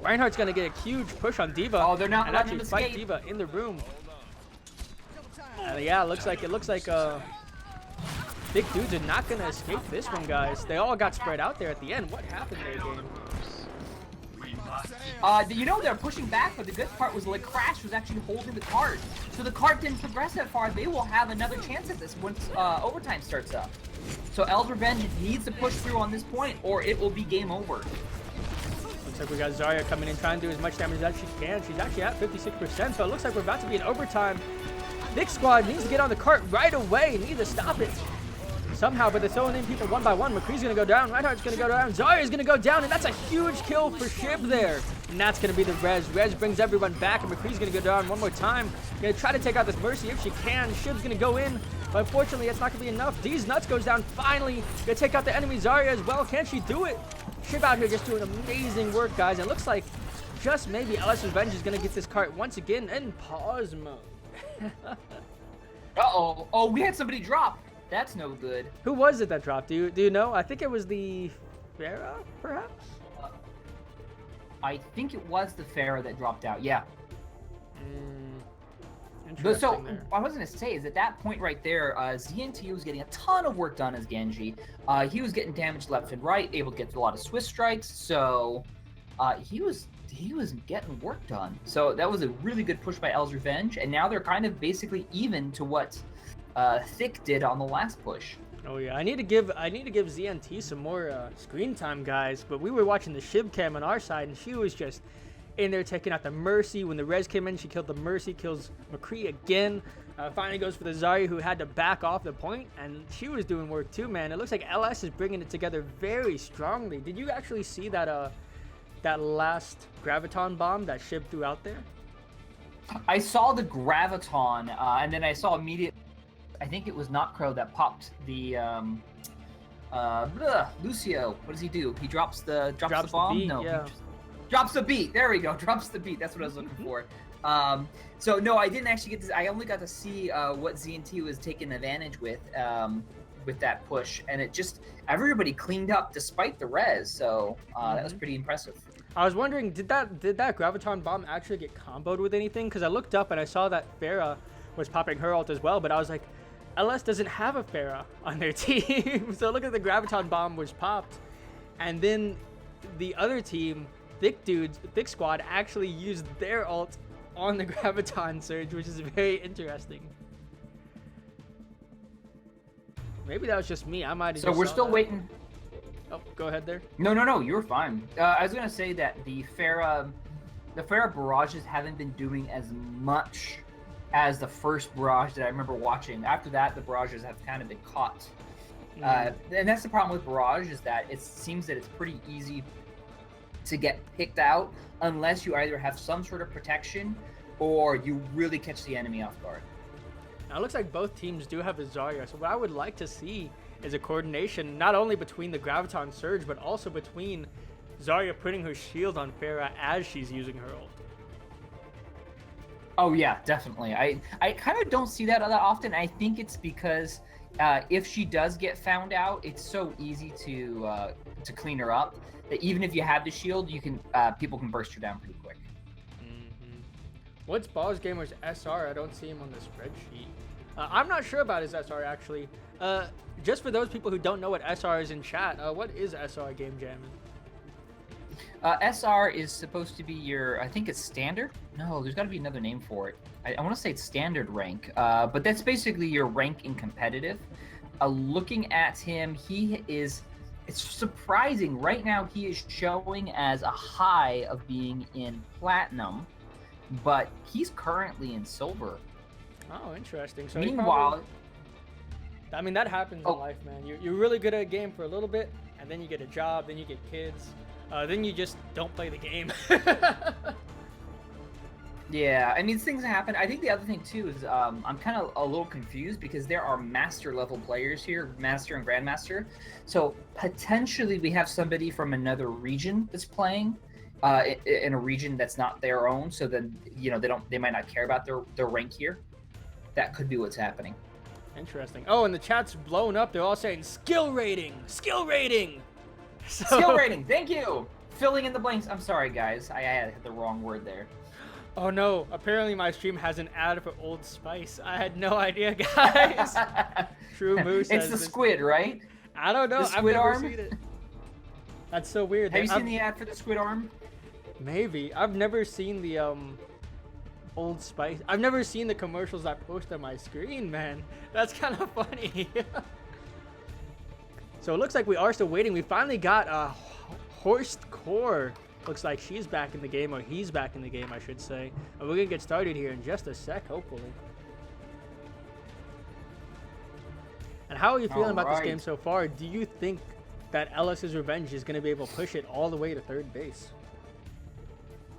Reinhardt's going to get a huge push on D.Va. Oh, they're not and letting actually him fight escape. D.Va in the room. Yeah, it looks like big dudes are not going to escape this one, guys. They all got spread out there at the end. What happened there, game? You know, they're pushing back, but the good part was like Crash was actually holding the cart. So the cart didn't progress that far. They will have another chance at this once overtime starts up. So L's Revenge needs to push through on this point, or it will be game over. Looks like we got Zarya coming in, trying to do as much damage as she can. She's actually at 56%, so it looks like we're about to be in overtime. Thicc squad needs to get on the cart right away. Need to stop it somehow, but they're throwing in people one by one. McCree's going to go down. Reinhardt's going to go down. Zarya's going to go down, and that's a huge kill for Shib there. And that's going to be the res. Res brings everyone back, and McCree's going to go down one more time. Going to try to take out this Mercy if she can. Shib's going to go in, but unfortunately, it's not going to be enough. D's Nuts goes down finally. Going to take out the enemy Zarya as well. Can she do it? Shib out here just doing amazing work, guys. And it looks like just maybe LS Revenge is going to get this cart once again in pause mode. Uh-oh. Oh, we had somebody drop. That's no good. Who was it that dropped? Do you know? I think it was the Pharah, perhaps? I think it was the Pharah that dropped out. Yeah. Interesting So there. what I was going to say is at that point right there, ZNT was getting a ton of work done as Genji. He was getting damaged left and right, able to get a lot of Swiss strikes. So he was getting work done. So that was a really good push by L's Revenge. And now they're kind of basically even to what Thicc did on the last push. Oh yeah, I need to give ZNT some more screen time, guys. But we were watching the Shib cam on our side, and she was just in there taking out the Mercy. When the res came in, she killed the Mercy, kills McCree again. Finally goes for the Zarya, who had to back off the point, and she was doing work too, man. It looks like LS is bringing it together very strongly. Did you actually see that that last Graviton bomb that Shib threw out there? I saw the Graviton, and then I saw immediate. I think it was Not Crow that popped the Lucio. What does he do? He drops the bomb. beat, No, yeah. drops the beat. There we go. Drops the beat. That's what I was looking for. So no, I didn't actually get to. I only got to see what ZNT was taking advantage with that push, and it just everybody cleaned up despite the res. So that was pretty impressive. I was wondering, did that graviton bomb actually get comboed with anything? Because I looked up and I saw that Pharah was popping her ult as well, but I was like, LS doesn't have a Pharah on their team. So look at the graviton bomb was popped, and then the other team, Thicc squad, actually used their ult on the graviton surge, which is very interesting. Maybe that was just me. I might have. So we're still waiting. Oh, go ahead there. No, you were fine. I was gonna say that the Pharah barrages haven't been doing as much as the first barrage that I remember watching. After that, the barrages have kind of been caught. And that's the problem with barrage, is that it seems that it's pretty easy to get picked out unless you either have some sort of protection or you really catch the enemy off guard. Now it looks like both teams do have a Zarya, so what I would like to see is a coordination not only between the graviton surge but also between Zarya putting her shield on Pharah as she's using her ult. Oh yeah, definitely. I kind of don't see that often. I think it's because if she does get found out, it's so easy to clean her up that even if you have the shield, you can people can burst her down pretty quick. What's Balls Gamer's SR? I don't see him on the spreadsheet. I'm not sure about his SR actually. Just for those people who don't know what SR is in chat, what is SR Game Jamming? SR is supposed to be your, I think it's standard? No, there's got to be another name for it. I want to say it's standard rank, but that's basically your rank in competitive. Looking at him, it's surprising. Right now, he is showing as a high of being in platinum, but he's currently in silver. Oh, interesting. So meanwhile, I mean, that happens in life, man. You're really good at a game for a little bit, and then you get a job, then you get kids, then you just don't play the game. Yeah, I mean, things happen. I think the other thing too is I'm kind of a little confused because there are master level players here, master and grandmaster. So potentially we have somebody from another region that's playing in a region that's not their own. So then they might not care about their rank here. That could be what's happening. Interesting. Oh, and the chat's blown up. They're all saying skill rating, skill rating. So... Skill rating. Thank you. Filling in the blanks. I'm sorry, guys. I had the wrong word there. Oh no, apparently my stream has an ad for Old Spice. I had no idea, guys. True Moose. It's the squid, right? I don't know. The squid I've never arm? seen it. That's so weird. Have you seen the ad for the squid arm? Maybe. I've never seen the Old Spice. I've never seen the commercials that post on my screen, man. That's kind of funny. So it looks like we are still waiting. We finally got Horst Core. Looks like she's back in the game, or he's back in the game, I should say. And we're going to get started here in just a sec, hopefully. And how are you feeling about this game so far? Do you think that LS's Revenge is going to be able to push it all the way to third base?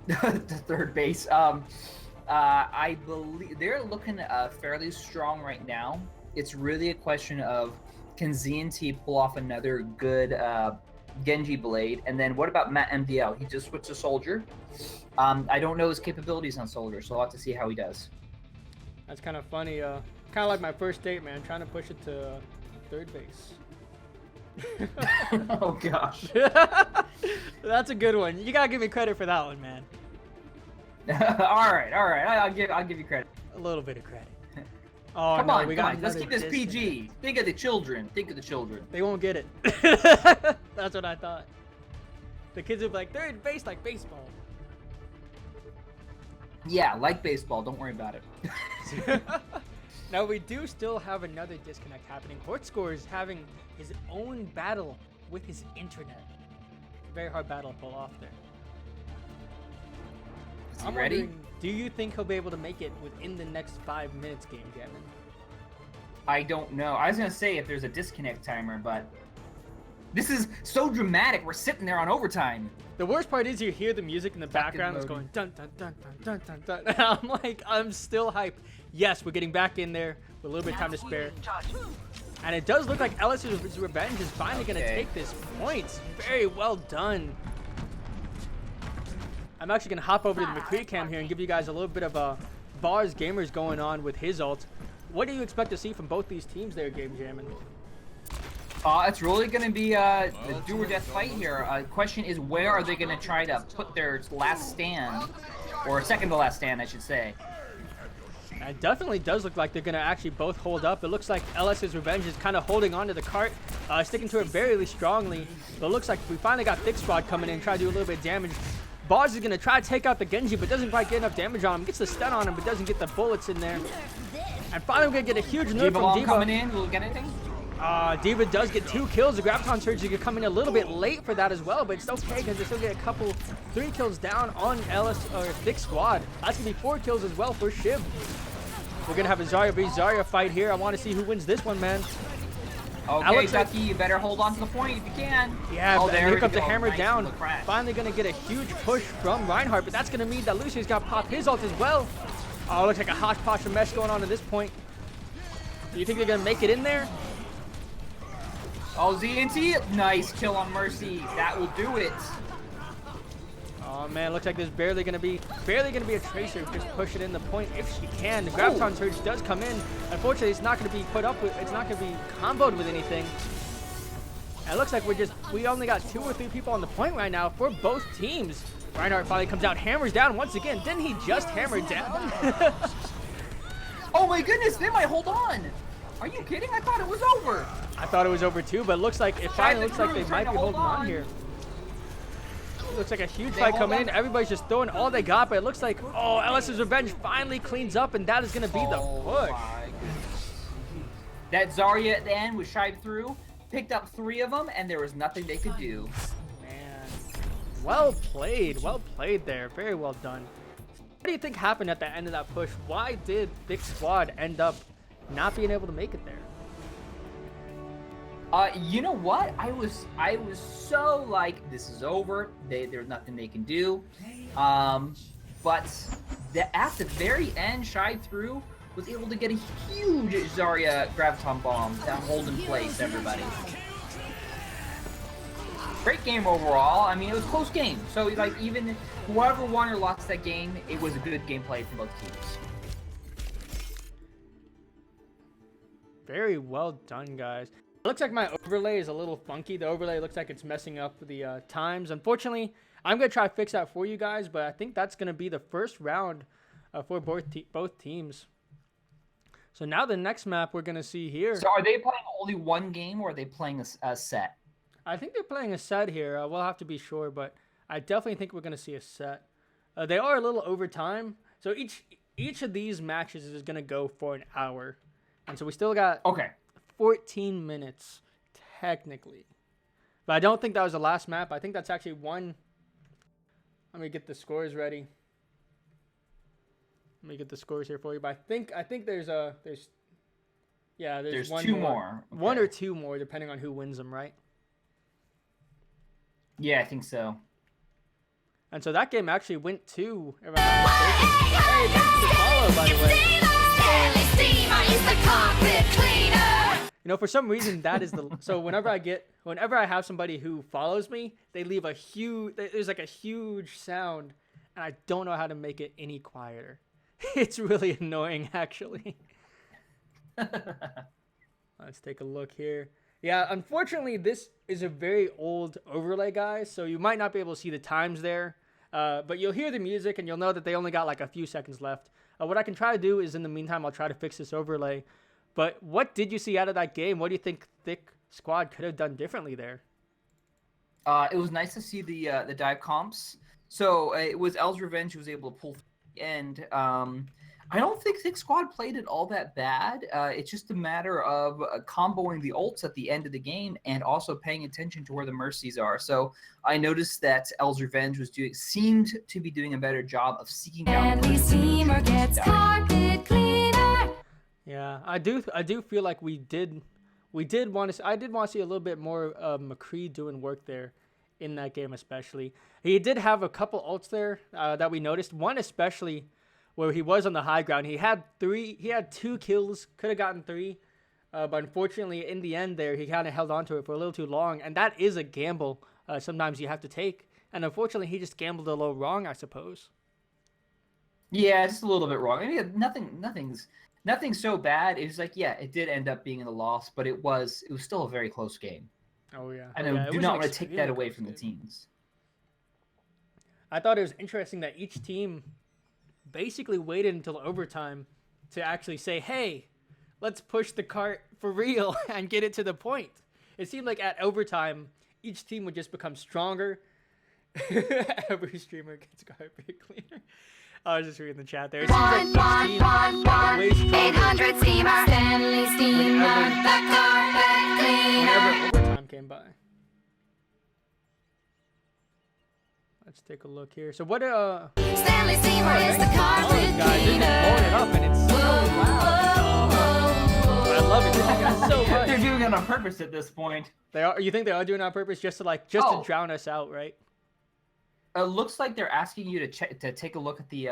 To third base. I believe they're looking fairly strong right now. It's really a question of, can ZNT pull off another good Genji Blade, and then what about Matt MDL? He just switched to Soldier. I don't know his capabilities on Soldier, so I'll have to see how he does. That's kind of funny. Kind of like my first date, man. Trying to push it to third base. Oh gosh. That's a good one. You gotta give me credit for that one, man. all right. I'll give you credit. A little bit of credit. Oh, come no, on. Let's keep this disconnect. PG. Think of the children. They won't get it. That's what I thought. The kids would be like, third base like baseball. Yeah, like baseball. Don't worry about it. Now we do still have another disconnect happening. Hortscore is having his own battle with his internet. Very hard battle to pull off there. Is he ready? Do you think he'll be able to make it within the next 5 minutes, Game Jamming? I don't know. I was gonna say if there's a disconnect timer, but this is so dramatic. We're sitting there on overtime. The worst part is you hear the music in the background. It's going dun dun dun dun dun dun dun. And I'm like, I'm still hyped. Yes, we're getting back in there with a little bit of time to spare. And it does look like LS's Revenge is finally going to take this point. Very well done. I'm actually going to hop over to the McCree cam here and give you guys a little bit of Bars Gamers going on with his ult. What do you expect to see from both these teams there, Game Jammin'? It's really going to be the do or death fight here. Question is, where are they going to try to put their last stand, or second to last stand, I should say? It definitely does look like they're going to actually both hold up. It looks like LS's Revenge is kind of holding on to the cart, sticking to it very strongly. But it looks like we finally got Thicc Squad coming in, try to do a little bit of damage. Bars is going to try to take out the Genji, but doesn't quite get enough damage on him. Gets the stun on him, but doesn't get the bullets in there. And finally we're going to get a huge nerf from D.Va. coming in, will get anything? D.Va does get 2 kills. The Graviton Surge is coming in a little bit late for that as well, but it's okay because they still get a couple, 3 kills down on LS or Thicc Squad. That's going to be 4 kills as well for Shiv. We're going to have a Zarya v Zarya fight here. I want to see who wins this one, man. Okay, Ducky, you better hold on to the point if you can. Yeah, oh, there here comes the go. hammer Nice down. crash. Finally going to get a huge push from Reinhardt, but that's going to mean that Lucian's got to pop his ult as well. Oh, looks like a hodgepodge of mesh going on at this point. Do you think they're going to make it in there? Oh, ZNT, nice kill on Mercy. That will do it. Oh man, looks like there's barely gonna be a Tracer just pushing in the point if she can. The Graviton Surge does come in. Unfortunately, it's not gonna be put up with. It's not gonna be comboed with anything. And it looks like we only got 2 or 3 people on the point right now for both teams. Reinhardt finally comes out, hammers down once again. Didn't he just hammer down? Oh my goodness, they might hold on. Are you kidding? I thought it was over. I thought it was over too, but it looks like it finally looks like they might be holding on here. Looks like a huge fight coming in. Everybody's just throwing all they got, but it looks like, oh, LS's Revenge finally cleans up, and that is going to be the push. That Zarya at the end was shied through, picked up 3 of them, and there was nothing they could do. Man, well played there. Very well done. What do you think happened at the end of that push? Why did Thicc Squad end up not being able to make it there? You know what? I was so like, this is over. There's nothing they can do. But at the very end, shied through, was able to get a huge Zarya Graviton Bomb that hold in place, everybody. Great game overall. I mean, it was a close game. So, like, even whoever won or lost that game, it was a good gameplay from both teams. Very well done, guys. It looks like my overlay is a little funky. The overlay looks like it's messing up the times. Unfortunately, I'm going to try to fix that for you guys, but I think that's going to be the first round for both teams. So now the next map we're going to see here. So are they playing only one game, or are they playing a set? I think they're playing a set here. We'll have to be sure, but I definitely think we're going to see a set. They are a little over time. So each of these matches is going to go for an hour. And so we still got 14 minutes, technically. But I don't think that was the last map. I think that's actually one. Let me get the scores ready. Let me get the scores here for you. But I think there's one 2 more. Okay. 1 or 2 more, depending on who wins them, right? Yeah, I think so. And so that game actually went to, if I'm not mistaken. Hey, thanks for the follow, by the way. You know, for some reason that is the so whenever I have somebody who follows me, they leave there's like a huge sound, and I don't know how to make it any quieter. It's really annoying, actually. Let's take a look here. Yeah, unfortunately, this is a very old overlay, guys, so you might not be able to see the times there. But you'll hear the music, and you'll know that they only got like a few seconds left. What I can try to do is, in the meantime, I'll try to fix this overlay. But what did you see out of that game? What do you think Thicc Squad could have done differently there? It was nice to see the dive comps. So it was L's Revenge who was able to pull through, and I don't think Thicc Squad played it all that bad. It's just a matter of comboing the ults at the end of the game and also paying attention to where the mercies are. So I noticed that L's Revenge seemed to be doing a better job of seeking out. Yeah, I do feel like I did want to see a little bit more of McCree doing work there in that game, especially. He did have a couple ults there that we noticed. One especially where he was on the high ground. He had 2 kills, could have gotten 3, but unfortunately in the end there he kind of held on to it for a little too long, and that is a gamble sometimes you have to take and unfortunately, he just gambled a little wrong, I suppose. Yeah, just a little bit wrong. I mean, nothing so bad. It was like, yeah, it did end up being in the loss, but it was still a very close game. Oh yeah. I Oh, know. yeah. It Do was not an want to take that extremely away close from the game. teams. I thought it was interesting that each team basically waited until overtime to actually say, "Hey, let's push the cart for real and get it to the point." It seemed like at overtime, each team would just become stronger. Every streamer gets garbage cleaner. I was just reading the chat there. It seems like each team got way stronger 800 steamer, Stanley steamer, Whenever- the carpet cleaner. whenever overtime came by. Let's take a look here. So what Stanley steamer is the carpet guys, they're just blowing it up and it's so loud. I love it. This is so much. They're doing it on purpose at this point. They are. You think they are doing it on purpose just to Oh. drown us out, right? It looks like they're asking you to take a look at the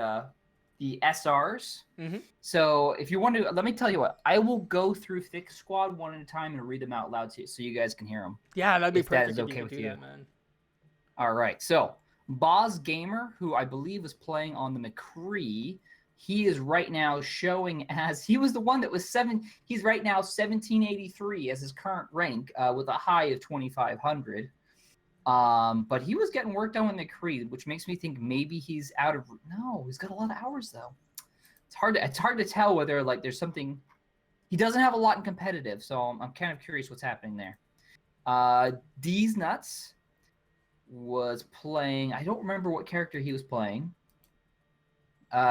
SRs. Mm-hmm. So if you want to, let me tell you what. I will go through Thicc Squad one at a time and read them out loud to you, so you guys can hear them. Yeah, that'd be If that perfect. is if okay you with could do you. that, man. All right. So Boz Gamer, who I believe was playing on the McCree, he is right now showing as he was the one that was He's right now 1783 as his current rank with a high of 2500. But he was getting work done with McCree, which makes me think maybe he's out of. No, he's got a lot of hours though. It's hard to tell whether like there's something. He doesn't have a lot in competitive, so I'm kind of curious what's happening there. D's Nuts was playing. I don't remember what character he was playing.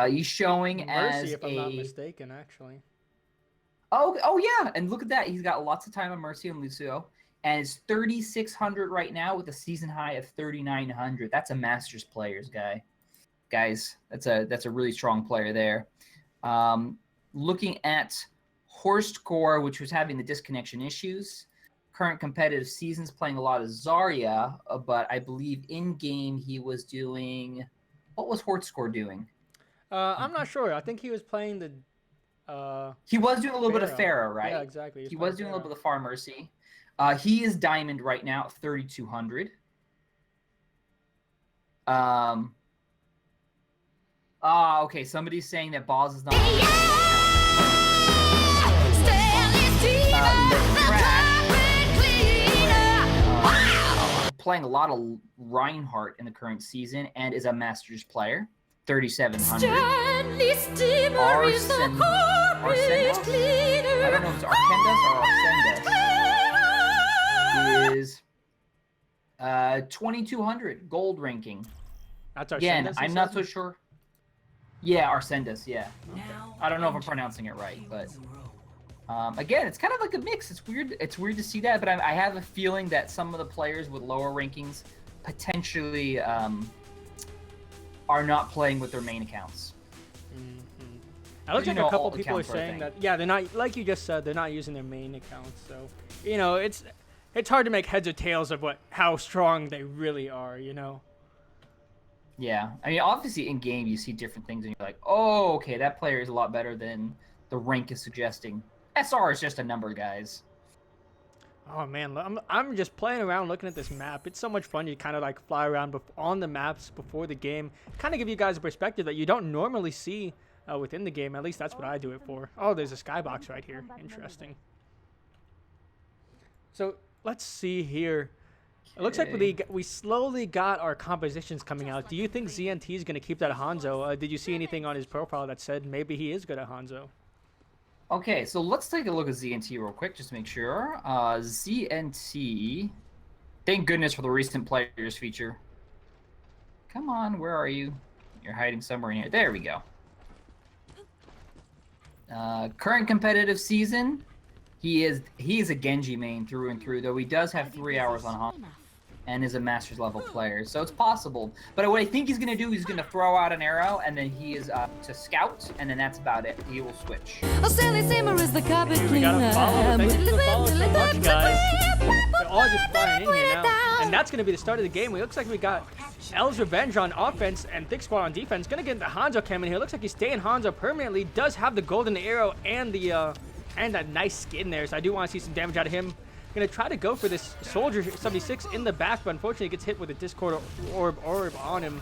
He's showing Mercy, as if I'm not mistaken, actually. Oh yeah, and look at that. He's got lots of time on Mercy and Lucio, and it's 3,600 right now with a season high of 3,900. That's a Masters players guys. That's a really strong player there. Looking at Horsecore, which was having the disconnection issues. Current competitive seasons playing a lot of Zarya, but I believe in game he was doing. What was Horsecore doing? I'm not sure. I think he was playing the. He was doing a little bit of Pharaoh. Pharah, right? Yeah, exactly. He was doing a little bit of Far Mercy. He is Diamond right now at 3,200. Okay. Somebody's saying that Boz is not. Playing a lot of Reinhardt in the current season and is a Masters player. 3,700. Arsendos? I don't know if it's Arkendos or Arsendos. Is 2,200 gold ranking. That's our Again, I'm not so sure. Yeah, Arsendos, yeah. Now I don't know if I'm pronouncing it right, but again, it's kind of like a mix. It's weird. It's weird to see that, but I have a feeling that some of the players with lower rankings potentially are not playing with their main accounts. I looked You like know, a couple all people are accounts are a saying thing. that. Yeah, they're not, like you just said, they're not using their main accounts. So, it's hard to make heads or tails of how strong they really are. Yeah, I mean, obviously in game you see different things, and you're like, oh, okay, that player is a lot better than the rank is suggesting. SR is just a number, guys. Oh man, I'm just playing around looking at this map. It's so much fun. You kind of like fly around on the maps before the game. Kind of give you guys a perspective that you don't normally see within the game. At least that's what I do it for. Oh, there's a skybox right here. Interesting. So let's see here. It looks like we slowly got our compositions coming out. Do you think ZNT is going to keep that Hanzo? Did you see anything on his profile that said maybe he is good at Hanzo? Okay, so let's take a look at ZNT real quick, just to make sure. ZNT, thank goodness for the recent players feature. Come on, where are you? You're hiding somewhere in here. There we go. Current competitive season, he is a Genji main through and through, though he does have 3 hours on Hanzo and is a Masters level player, so it's possible. But what I think he's going to do, he's going to throw out an arrow, and then he is to scout, and then that's about it. He will switch. We got a follow. Thank you for the follow so much, guys. They're all just flying in here now. And that's going to be the start of the game. It looks like we got L's Revenge on offense and Thicc Squad on defense. Going to get into Hanzo cam in here. Looks like he's staying Hanzo permanently. Does have the golden arrow and the and a nice skin there. So I do want to see some damage out of him. Gonna try to go for this Soldier 76 in the back, but unfortunately gets hit with a Discord orb on him.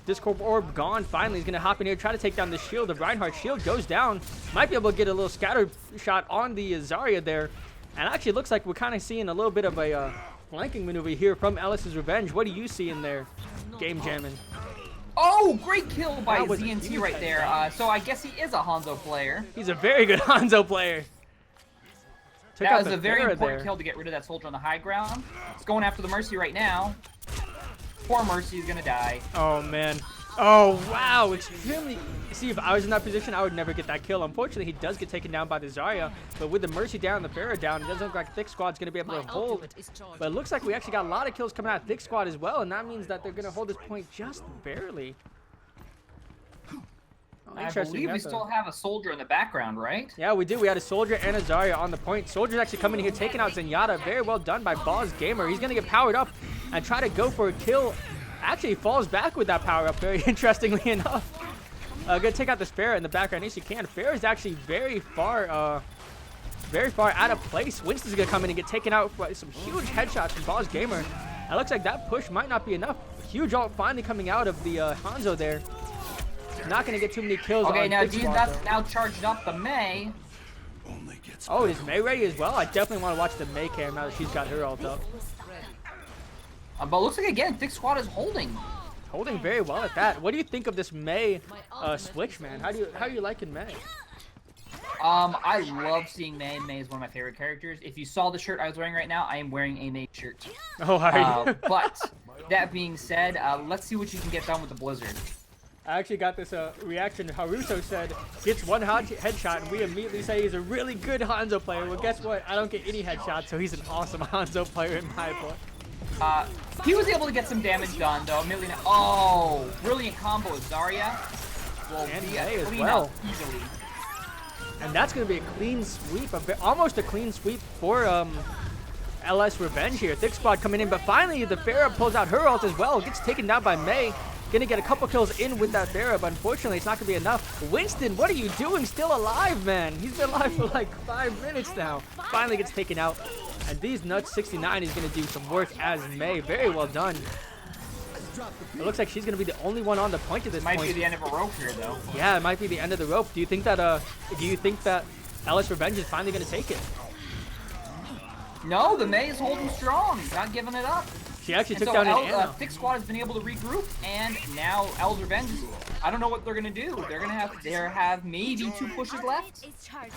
Discord orb gone. Finally, he's gonna hop in here, try to take down the shield of Reinhardt. Shield goes down. Might be able to get a little scatter shot on the Zarya there. And actually, it looks like we're kind of seeing a little bit of a flanking maneuver here from Ellis's Revenge. What do you see in there? Game jamming. Oh, great kill by That was a ZNT huge right there. headshot. So I guess he is a Hanzo player. He's a very good Hanzo player. Took That out was the a very Pharah important there. kill to get rid of that soldier on the high ground. It's going after the Mercy right now. Poor Mercy is gonna die. Oh man. Oh wow, extremely. See, if I was in that position, I would never get that kill. Unfortunately, he does get taken down by the Zarya, but with the Mercy down, the Pharah down, it doesn't look like Thicc Squad's gonna be able to hold. But it looks like we actually got a lot of kills coming out of Thicc Squad as well, and that means that they're gonna hold this point just barely. Oh, I interesting. believe we That's still have a soldier in the background, right? Yeah, we do. We had a Soldier and a Zarya on the point. Soldier's actually coming in here, taking out Zenyatta. Very well done by Boss Gamer. He's going to get powered up and try to go for a kill. Actually, he falls back with that power up, very interestingly enough. Going to take out this Pharah in the background as you can. Pharah is actually very far out of place. Winston's going to come in and get taken out by some huge headshots from Boss Gamer. It looks like that push might not be enough. Huge ult finally coming out of the Hanzo there. Not going to get too many kills. Okay, on now Thicc G's Squad, that's though. now charged up the Mei. Oh, is Mei ready as well? I definitely want to watch the Mei cam now that she's got her ult up. But looks like again, Thicc Squad is holding. Holding very well at that. What do you think of this Mei switch, man? How are you liking Mei? I love seeing Mei. Mei is one of my favorite characters. If you saw the shirt I was wearing right now, I am wearing a Mei shirt. Oh, are you? But that being said, let's see what you can get done with the Blizzard. I actually got this reaction. Haruto said, gets one headshot, and we immediately say he's a really good Hanzo player. Well, guess what? I don't get any headshots, so he's an awesome Hanzo player in my book. He was able to get some damage done, though. Oh, brilliant combo with Zarya. Will And be Mei a as clean well. up easily. And that's going to be a clean sweep, almost a clean sweep for LS Revenge here. Thicc Squad coming in, but finally the Pharah pulls out her ult as well. Gets taken down by Mei. Gonna get a couple kills in with that Pharah, but unfortunately it's not gonna be enough. Winston, what are you doing? Still alive, man. He's been alive for like 5 minutes now. Finally gets taken out. And these nuts 69 is gonna do some work as Mei. Very well done. It looks like she's gonna be the only one on the point at this Might point. be the end of a rope here, though. Yeah, it might be the end of the rope. Do you think that LS Revenge is finally gonna take it? No, the Mei is holding strong. Not giving it up. She actually And took so down an Ana. Thicc Squad has been able to regroup, and now L's Revenge. I don't know what they're gonna do. They're gonna have maybe 2 pushes left,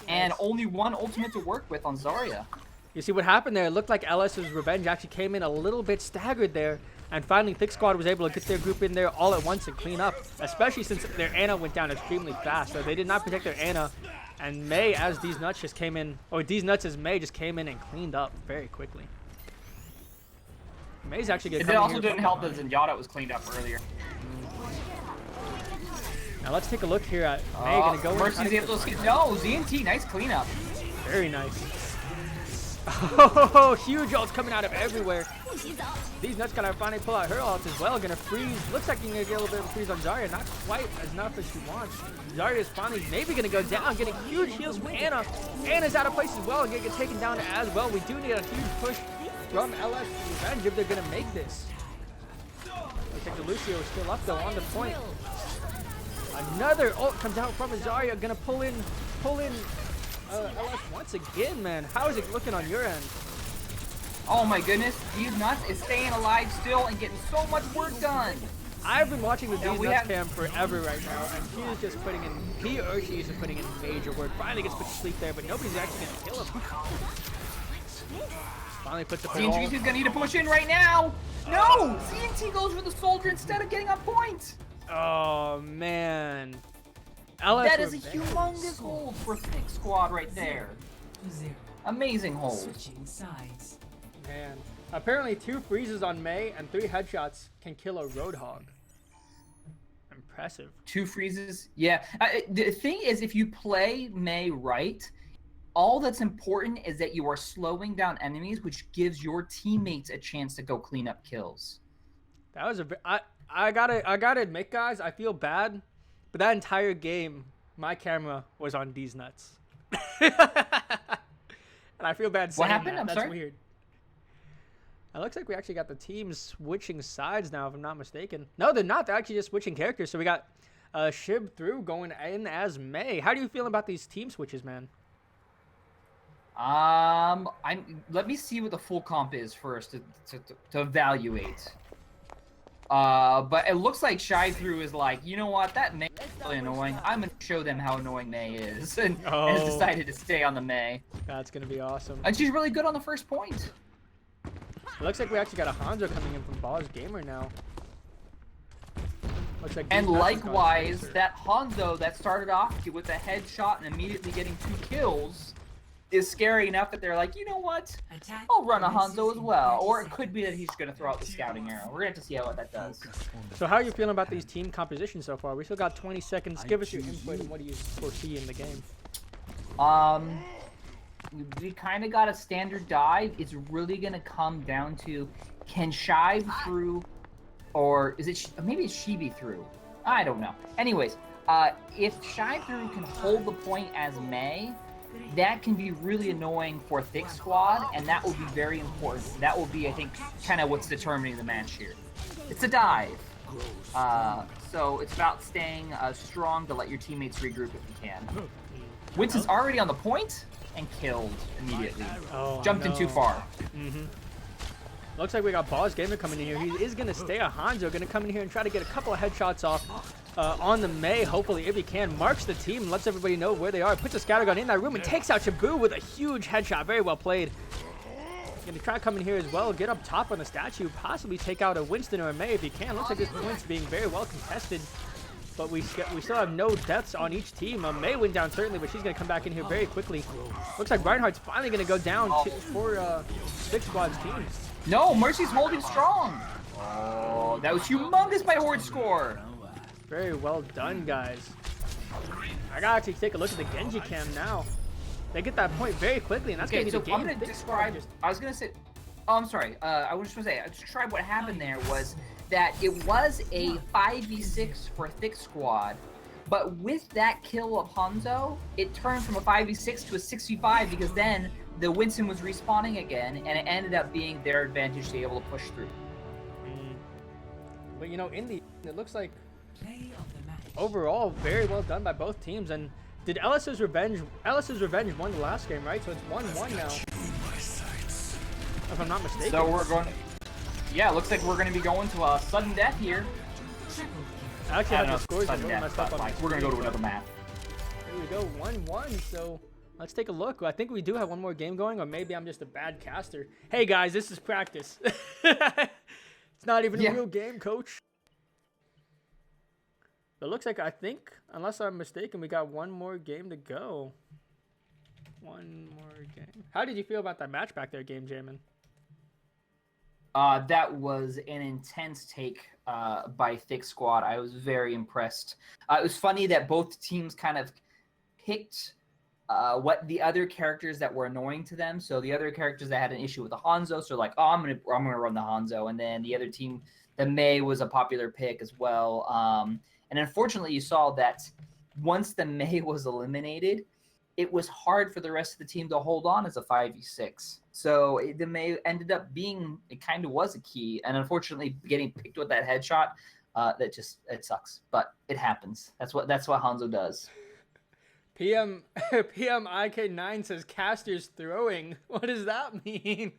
and only 1 ultimate to work with on Zarya. You see what happened there? It looked like LS's Revenge actually came in a little bit staggered there. And finally, Thicc Squad was able to get their group in there all at once and clean up. Especially since their Ana went down extremely fast. So they did not protect their Ana. And Mei, as these nuts just came in, or these nuts as Mei just came in and cleaned up very quickly. Mei's actually going to It come in also here didn't from help that behind. Zenyatta was cleaned up earlier. Now let's take a look here at Mei. Going to go in and Mercy's try to get able to the skip. No, ZNT, nice cleanup. Very nice. Oh, huge ults coming out of everywhere. These nuts gonna finally pull out her ult as well. Gonna freeze. Looks like you're gonna get a little bit of a freeze on Zarya. Not quite enough as she wants. Zarya is finally maybe gonna go down. Getting huge heals from Ana. Ana's out of place as well. Gonna get taken down as well. We do need a huge push from LS Revenge if they're gonna make this. Looks like the Lucio is still up though on the point. Another ult comes out from Zarya. Gonna pull in LS once again, man. How is it looking on your end? Oh my goodness, These Nuts is staying alive still and getting so much work done. I've been watching the Yeah, These we Nuts have- cam forever right now, and he is just putting in, he or she is just putting in major work. Finally gets put to sleep there, but nobody's actually going to kill him. Finally puts the ball. CNT is gonna need to push in right now. No, CNT goes for the soldier instead of getting a point. Oh, man. LS That is a Revenge. humongous hold for Thicc Squad right there. Amazing hold. Switching sides. Man. Apparently 2 freezes on Mei and 3 headshots can kill a Roadhog. Impressive. 2 freezes. Yeah. The thing is, if you play Mei right, all that's important is that you are slowing down enemies, which gives your teammates a chance to go clean up kills. That was I gotta admit, guys, I feel bad, but that entire game, my camera was on these nuts. and I feel bad saying What happened? that. I'm That's sorry? weird. It looks like we actually got the teams switching sides now, if I'm not mistaken. No, they're not. They're actually just switching characters. So we got Shib through going in as May. How do you feel about these team switches, man? Let me see what the full comp is first to evaluate. But it looks like Shy Through is like, you know what, that May is really annoying. I'm gonna show them how annoying May is, and has decided to stay on the May. That's gonna be awesome. And she's really good on the first point. It looks like we actually got a Hanzo coming in from Boss Gamer now. Looks like And these matches likewise, got that Hanzo that started off with a headshot and immediately getting 2 kills is scary enough that they're like, you know what? I'll run a Hanzo as well. Or it could be that he's going to throw out the scouting arrow. We're going to have to see how that does. So how are you feeling about these team compositions so far? We still got 20 seconds. Give us your input and what do you foresee in the game? We kind of got a standard dive. It's really going to come down to, can Shive through, or is it, maybe it's Shibi through? I don't know. Anyways, if Shive through can hold the point as May, that can be really annoying for Thicc squad, and that will be very important. That will be, I think, kind of what's determining the match here. It's a dive. So it's about staying strong to let your teammates regroup if you can. Winston's already on the point and killed immediately. Oh, Jumped in too far. Looks like we got Boss Gamer coming in here. He is going to stay a Hanzo. Going to come in here and try to get a couple of headshots off on the May, hopefully, if he can. Marks the team, lets everybody know where they are. Puts a scattergun in that room and takes out Shabu with a huge headshot. Very well played. Going to try to come in here as well. Get up top on the statue. Possibly take out a Winston or a May if he can. Looks like this point's being very well contested. But we still have no deaths on each team. May went down certainly, but she's going to come back in here very quickly. Looks like Reinhardt's finally going to go down for Thicc Squad's team. No, Mercy's holding strong. Oh, that was humongous by Horde score. Very well done, guys. I gotta actually take a look at the Genji cam now. They get that point very quickly, and that's Okay, gonna be so the game. I'm gonna describe. I was gonna say. Oh, I'm sorry. I was just gonna say. Describe what happened there was that it was a 5v6 for Thicc Squad, but with that kill of Hanzo, it turned from a 5v6 to a 6v5 because then the Winston was respawning again, and it ended up being their advantage to be able to push through. But you know, in the it looks like overall very well done by both teams. And did Ellis's Revenge won the last game, right? So it's 1-1 now, if I'm not mistaken. So we're going. Yeah, it looks like we're going to be going to a sudden death here. I actually I have don't the know, scores a sudden little death, messed up but on like, my we're going to go to screen, another map. Here we go, 1-1. So let's take a look. I think we do have one more game going, or maybe I'm just a bad caster. Hey guys, this is practice. It's not even a real game, coach. It looks like, I think, unless I'm mistaken, we got one more game to go. One more game. How did you feel about that match back there, Game Jamin? That was an intense take by Thicc Squad. I was very impressed. It was funny that both teams kind of picked what the other characters that were annoying to them. So the other characters that had an issue with the Hanzo, so like, oh, I'm gonna run the Hanzo, and then the other team, the May was a popular pick as well. And unfortunately, you saw that once the May was eliminated, it was hard for the rest of the team to hold on as a 5v6. So the May ended up being, it kind of was a key. And unfortunately, getting picked with that headshot, it sucks. But it happens. That's what Hanzo does. PM IK9 says casters throwing. What does that mean?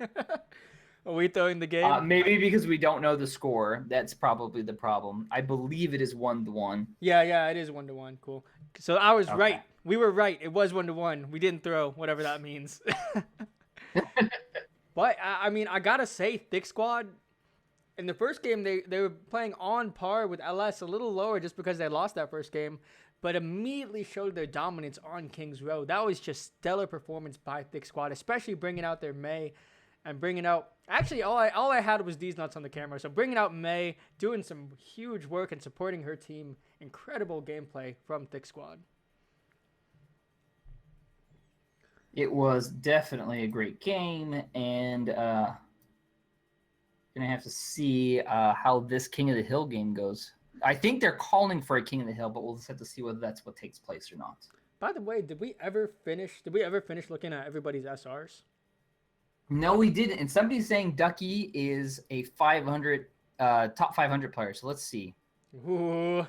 Are we throwing the game? Maybe because we don't know the score. That's probably the problem. I believe it is 1-1. Yeah, it is 1-1. Cool. So I was right. We were right. It was 1-1. We didn't throw, whatever that means. But I mean, I gotta say, Thicc Squad, in the first game, they were playing on par with LS, a little lower just because they lost that first game, but immediately showed their dominance on King's Row. That was just stellar performance by Thicc Squad, especially bringing out their May and bringing out. Actually, all I had was these nuts on the camera. So bringing out May, doing some huge work and supporting her team. Incredible gameplay from Thicc Squad. It was definitely a great game, and gonna have to see how this King of the Hill game goes. I think they're calling for a King of the Hill, but we'll just have to see whether that's what takes place or not. By the way, did we ever finish looking at everybody's SRs? No, we didn't. And somebody's saying Ducky is a 500 top 500 player. So let's see. Ooh.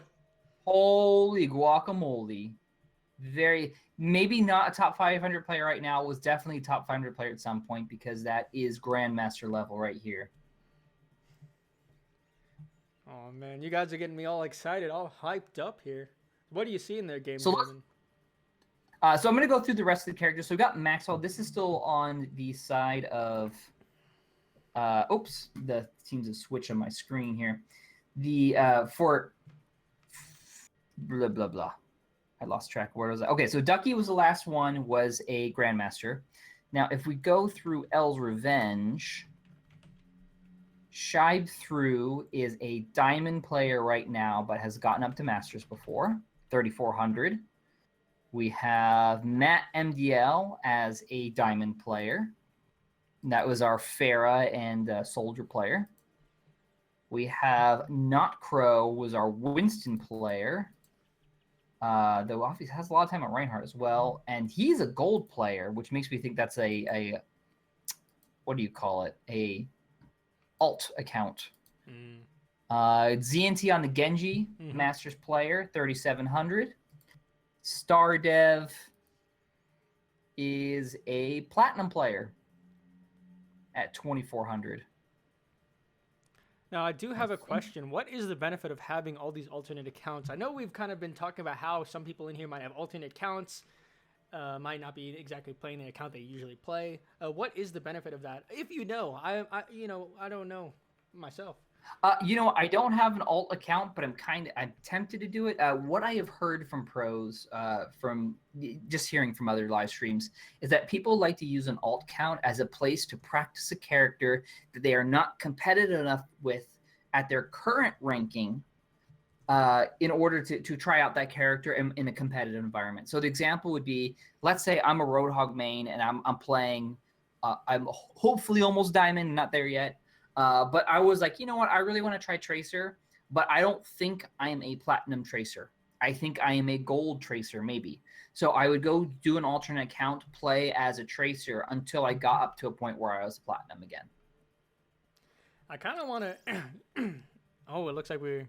Holy guacamole. Maybe not a top 500 player right now. Was definitely a top 500 player at some point because that is Grandmaster level right here. Oh man, you guys are getting me all excited, all hyped up here. What do you see in their game? So I'm going to go through the rest of the characters. So we've got Maxwell. This is still on the side of... oops, the seems to switch on my screen here. For... Blah, blah, blah. I lost track. Where was I? Okay, so Ducky was the last one, was a Grandmaster. Now, if we go through L's Revenge... Shibe Through is a Diamond player right now, but has gotten up to Masters before, 3,400. We have Matt MDL as a Diamond player. That was our Farah and Soldier player. We have Not Crow was our Winston player. Though obviously has a lot of time at Reinhardt as well. And he's a gold player, which makes me think that's a what do you call it? A alt account. ZNT on the Genji, Masters player, 3,700. Stardev is a Platinum player at 2,400. Now, I do have a question. What is the benefit of having all these alternate accounts? I know we've kind of been talking about how some people in here might have alternate accounts, might not be exactly playing the account they usually play. What is the benefit of that? If you know, I don't know myself. I don't have an alt account, but I'm tempted to do it. What I have heard from pros, from just hearing from other live streams, is that people like to use an alt account as a place to practice a character that they are not competitive enough with at their current ranking, in order to try out that character in a competitive environment. So the example would be, let's say I'm a Roadhog main and I'm playing, I'm hopefully almost Diamond, not there yet. But I was like, you know what? I really want to try Tracer, but I don't think I am a Platinum Tracer. I think I am a Gold Tracer, maybe. So I would go do an alternate account, play as a Tracer until I got up to a point where I was a Platinum again. I kind of want to... Oh, it looks like we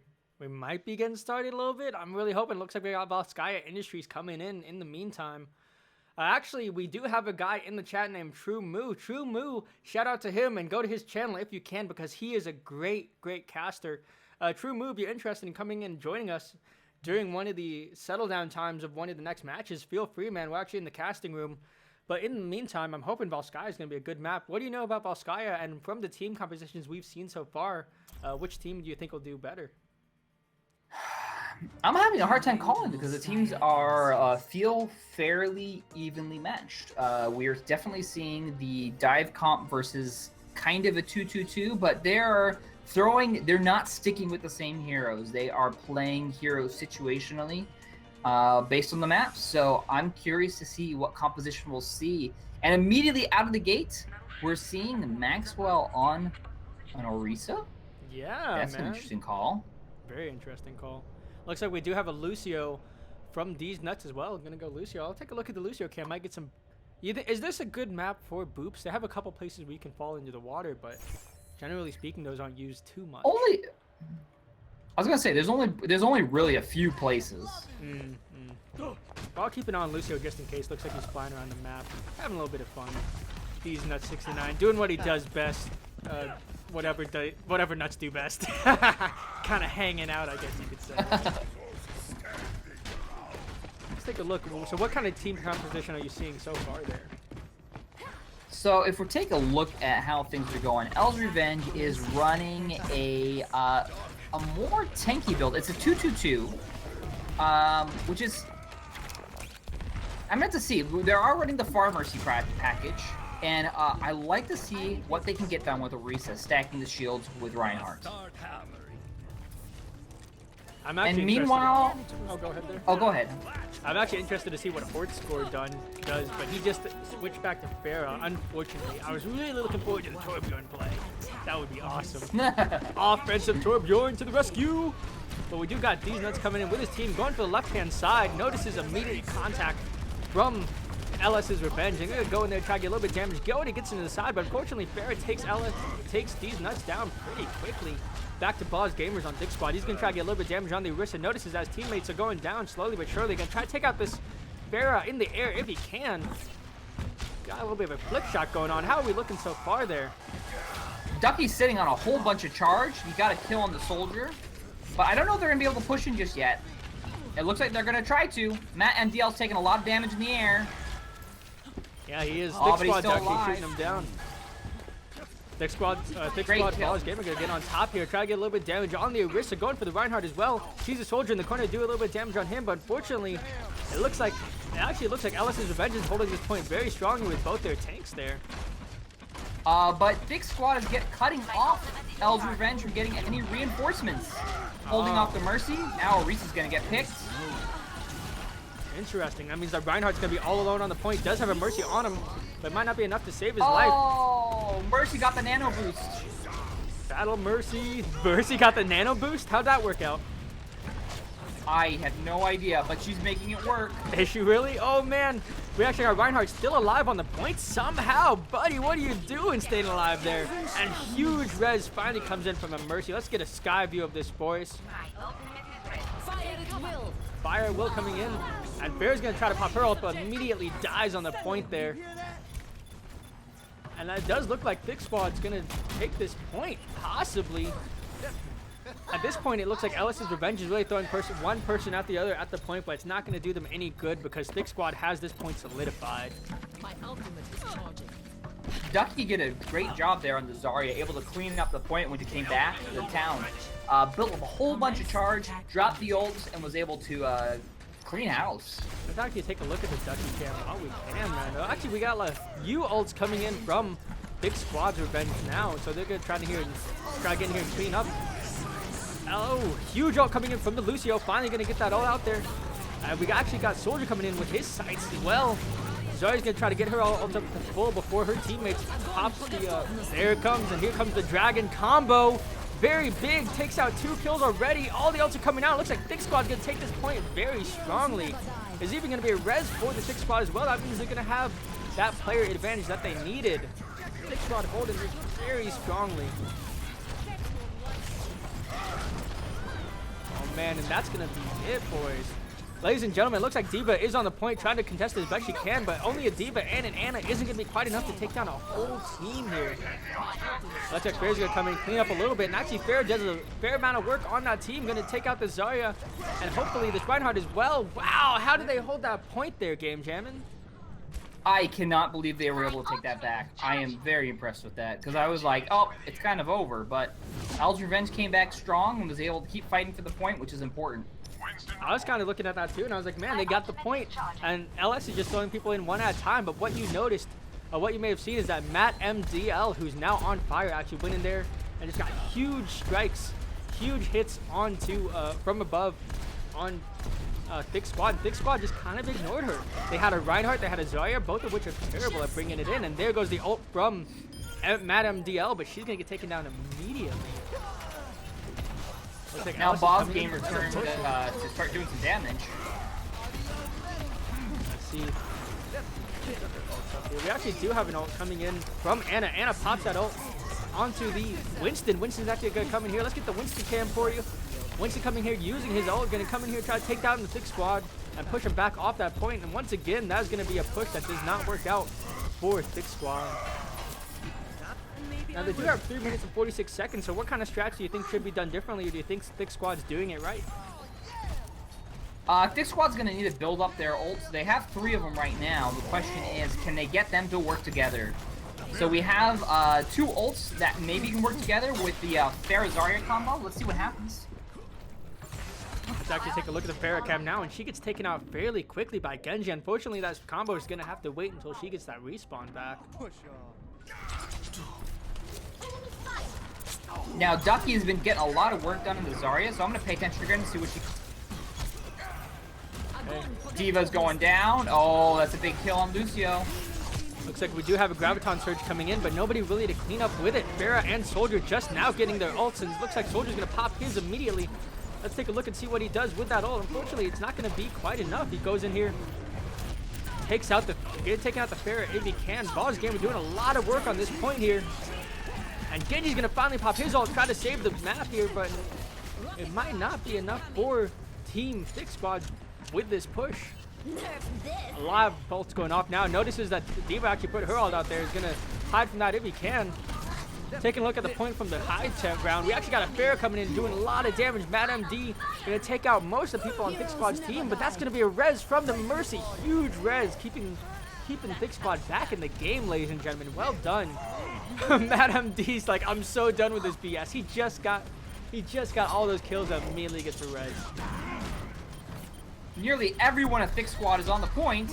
might be getting started a little bit. I'm really hoping. It looks like we got Valskaya Industries coming in the meantime. Actually, we do have a guy in the chat named True Moo. True Moo, shout out to him and go to his channel if you can, because he is a great caster. True Moo, if you're interested in coming in and joining us during one of the settle down times of one of the next matches, feel free, man. We're actually in the casting room. But in the meantime, I'm hoping Valskaya is going to be a good map. What do you know about Valskaya? And from the team compositions we've seen so far, which team do you think will do better? I'm having a hard time calling because the teams are feel fairly evenly matched. We're definitely seeing the dive comp versus kind of a 2-2-2, but they're not sticking with the same heroes. They are playing heroes situationally based on the map. So I'm curious to see what composition we'll see. And immediately out of the gate, we're seeing Maxwell on an Orisa. Yeah, that's an interesting call. Very interesting call. Looks like we do have a Lucio from D's Nuts as well. I'm going to go Lucio. I'll take a look at the Lucio cam. Might get some... Is this a good map for boops? They have a couple places where you can fall into the water, but generally speaking, those aren't used too much. I was going to say, there's only really a few places. I'll keep an eye on Lucio just in case. Looks like he's flying around the map. Having a little bit of fun. D's Nuts 69. Doing what he does best. Whatever Nuts do best. Kind of hanging out, I guess you could say. Let's take a look. So what kind of team composition are you seeing so far there? So if we take a look at how things are going, L's Revenge is running a more tanky build. It's a 2-2-2, which is... I meant to see. They are running the Far Mercy package. And I like to see what they can get done with Orisa, stacking the shields with Reinhardt. And meanwhile... Oh, go ahead there. Oh, go ahead. I'm actually interested to see what Horde Score does, but he just switched back to Farah. Unfortunately, I was really looking forward to the Torbjorn play. That would be awesome. Offensive Torbjorn to the rescue! But we do got these Nuts coming in with his team, going for the left-hand side. Notices immediate contact from LS's Revenge. They're going to go in there and try to get a little bit of damage going. He gets into the side, but unfortunately, Farrah takes these nuts down pretty quickly. Back to Boz Gamers on Thicc Squad. He's going to try to get a little bit of damage on the Orisa. Notices as teammates are going down slowly but surely. Going to try to take out this Farrah in the air if he can. Got a little bit of a flip shot going on. How are we looking so far there? Ducky's sitting on a whole bunch of charge. He got a kill on the soldier. But I don't know if they're going to be able to push in just yet. It looks like they're going to try to. Matt MDL's taking a lot of damage in the air. Yeah, he is. Oh, Thicc Squad's actually shooting him down. Thicc Squad, Paul's Gamer gonna get on top here, try to get a little bit of damage on the Orisa, going for the Reinhardt as well. Sees a soldier in the corner, do a little bit of damage on him, but unfortunately, it actually looks like LS's Revenge is holding this point very strongly with both their tanks there. But Thicc Squad is cutting off L's Revenge from getting any reinforcements. Holding off the Mercy. Now Orisa's gonna get picked. Interesting. That means that Reinhardt's gonna be all alone on the point. Does have a Mercy on him, but might not be enough to save his life. Oh, Mercy got the nano boost. Battle Mercy. Mercy got the nano boost? How'd that work out? I have no idea, but she's making it work. Is she really? Oh man, we actually got Reinhardt still alive on the point somehow. Buddy, what are you doing staying alive there? And huge res finally comes in from a Mercy. Let's get a sky view of this, boys. Fire at will coming in, and Bear's gonna try to pop her ult, but immediately dies on the point there. And it does look like Thicc Squad's gonna take this point, possibly. At this point, it looks like LS's Revenge is really throwing one person at the other at the point, but it's not going to do them any good because Thicc Squad has this point solidified. My ultimate is charging. Ducky did a great job there on the Zarya, able to clean up the point when he came back to the town. Built up a whole bunch of charge, dropped the ults, and was able to clean house. Let's actually take a look at the Ducky cam. Oh, we can, man. Actually, we got a few ults coming in from Thicc Squad's Revenge now, so they're going to try to get in here and clean up. Oh, huge ult coming in from the Lucio. Finally going to get that ult out there. We actually got Soldier coming in with his sights as well. Zarya's going to try to get her ult up to full before her teammates pops the... there it comes, and here comes the Dragon combo. Very big, takes out 2 kills already. All the ults are coming out. Looks like Thicc Squad's going to take this point very strongly. There's even going to be a res for the Thicc Squad as well. That means they're going to have that player advantage that they needed. Thicc Squad holding this very strongly. Oh man, and that's gonna be it, boys. Ladies and gentlemen, it looks like D.Va is on the point trying to contest as best she can, but only a D.Va and an Ana isn't gonna be quite enough to take down a whole team here. Looks like Fair's gonna come in and clean up a little bit, and actually Fair does a fair amount of work on that team, gonna take out the Zarya, and hopefully this Reinhardt as well. Wow, how did they hold that point there, Game Jammin'? I cannot believe they were able to take that back. I am very impressed with that, because I was like, oh, it's kind of over, but Al's Revenge came back strong and was able to keep fighting for the point, which is important. I was kind of looking at that too, and I was like, man, they got the point, and LS is just throwing people in one at a time, but what you noticed, what you may have seen is that Matt MDL, who's now on fire, actually went in there and just got huge strikes, huge hits onto, from above on Thicc Squad. Thicc Squad just kind of ignored her. They had a Reinhardt, they had a Zarya, both of which are terrible at bringing it in, and there goes the ult from Matt MDL, but she's going to get taken down immediately. Like now Boz Gamer turned to start doing some damage. Let's see. We actually do have an ult coming in from Ana. Ana pops that ult onto the Winston. Winston's actually going to come in here. Let's get the Winston cam for you. Winston coming here using his ult, going to come in here, try to take down the Thicc Squad and push him back off that point. And once again, that's going to be a push that does not work out for Thicc Squad. Now they do have 3 minutes and 46 seconds, so what kind of strategy do you think should be done differently, or do you think Thicc Squad's doing it right? Thicc Squad's going to need to build up their ults. They have 3 of them right now. The question is, can they get them to work together? So we have 2 ults that maybe can work together with the Farrah Zarya combo. Let's see what happens. Let's actually take a look at the Farrah cam now, and she gets taken out fairly quickly by Genji. Unfortunately, that combo is going to have to wait until she gets that respawn back. Now, Ducky has been getting a lot of work done in the Zarya, so I'm going to pay attention again and see what she... Okay. D.Va's going down. Oh, that's a big kill on Lucio. Looks like we do have a Graviton Surge coming in, but nobody really to clean up with it. Farrah and Soldier just now getting their ults, and it looks like Soldier's going to pop his immediately. Let's take a look and see what he does with that ult. Unfortunately, it's not going to be quite enough. He goes in here, taking out the Pharah if he can. Ball's Gamer doing a lot of work on this point here. And Genji's going to finally pop his ult, try to save the map here, but it might not be enough for Team Thicc Squad with this push. A lot of bolts going off now. Notices that D.Va actually put her ult out there. Is going to hide from that if he can. Taking a look at the point from the high tech round, we actually got a Pharah coming in doing a lot of damage. Mad MD going to take out most of the people on Thicc Squad's team, but that's going to be a res from the Mercy. Huge res, keeping Thicc Squad back in the game, ladies and gentlemen. Well done. Mad MD's like, I'm so done with this BS. He just got all those kills and immediately gets a res. Nearly everyone at Thicc Squad is on the point.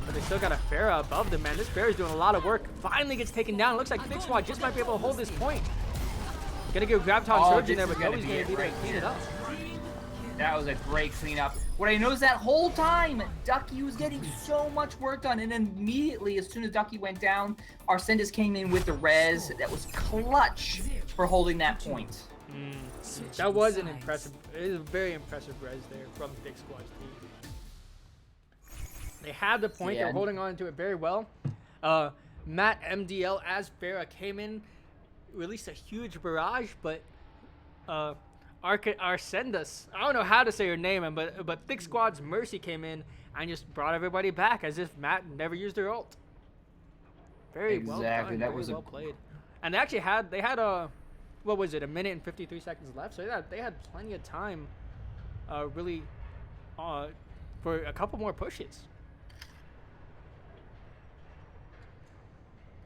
But they still got a Pharah above them, man. This Pharah's doing a lot of work. Finally gets taken down. Looks like Thicc Squad just might be able to hold this point. Gonna give Graviton Surge in there, but Kobe's gonna be there to clean it up. That was a great cleanup. What I noticed that whole time, Ducky was getting so much work done, and then immediately, as soon as Ducky went down, Arsendis came in with the res that was clutch for holding that point. That was an impressive, it is a very impressive res there from Thicc Squad's team. They had the point, they're holding on to it very well. Matt MDL as Pharah came in, released a huge barrage, but Arsendis, I don't know how to say her name, but Thicc Squad's Mercy came in and just brought everybody back as if Matt never used their ult. Very well done, that was well played. And they actually had, what was it, a minute and 53 seconds left, so they had plenty of time, really, for a couple more pushes.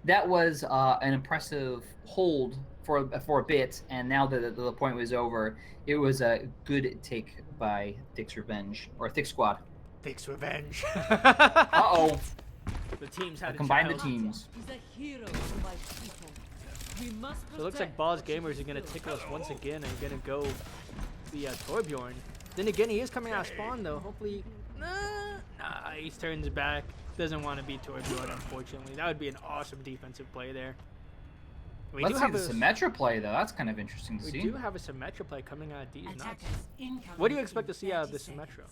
That was an impressive hold for a bit, and now that the point was over, it was a good take by Thicc's Revenge, or Thicc Squad. Thicc's Revenge. Uh-oh. The teams had combine the teams. He's a hero to my people. We must So it looks like Balls Gamers are going to tickle us once again and going to go the Torbjorn. Then again, he is coming out of spawn, though. Hopefully, nah, he turns back. Doesn't want to beat Torbjorn, unfortunately. That would be an awesome defensive play there. Let's see the Symmetra play, though. That's kind of interesting to see. We do have a Symmetra play coming out of these nuts. What do you expect to see out of the Symmetra?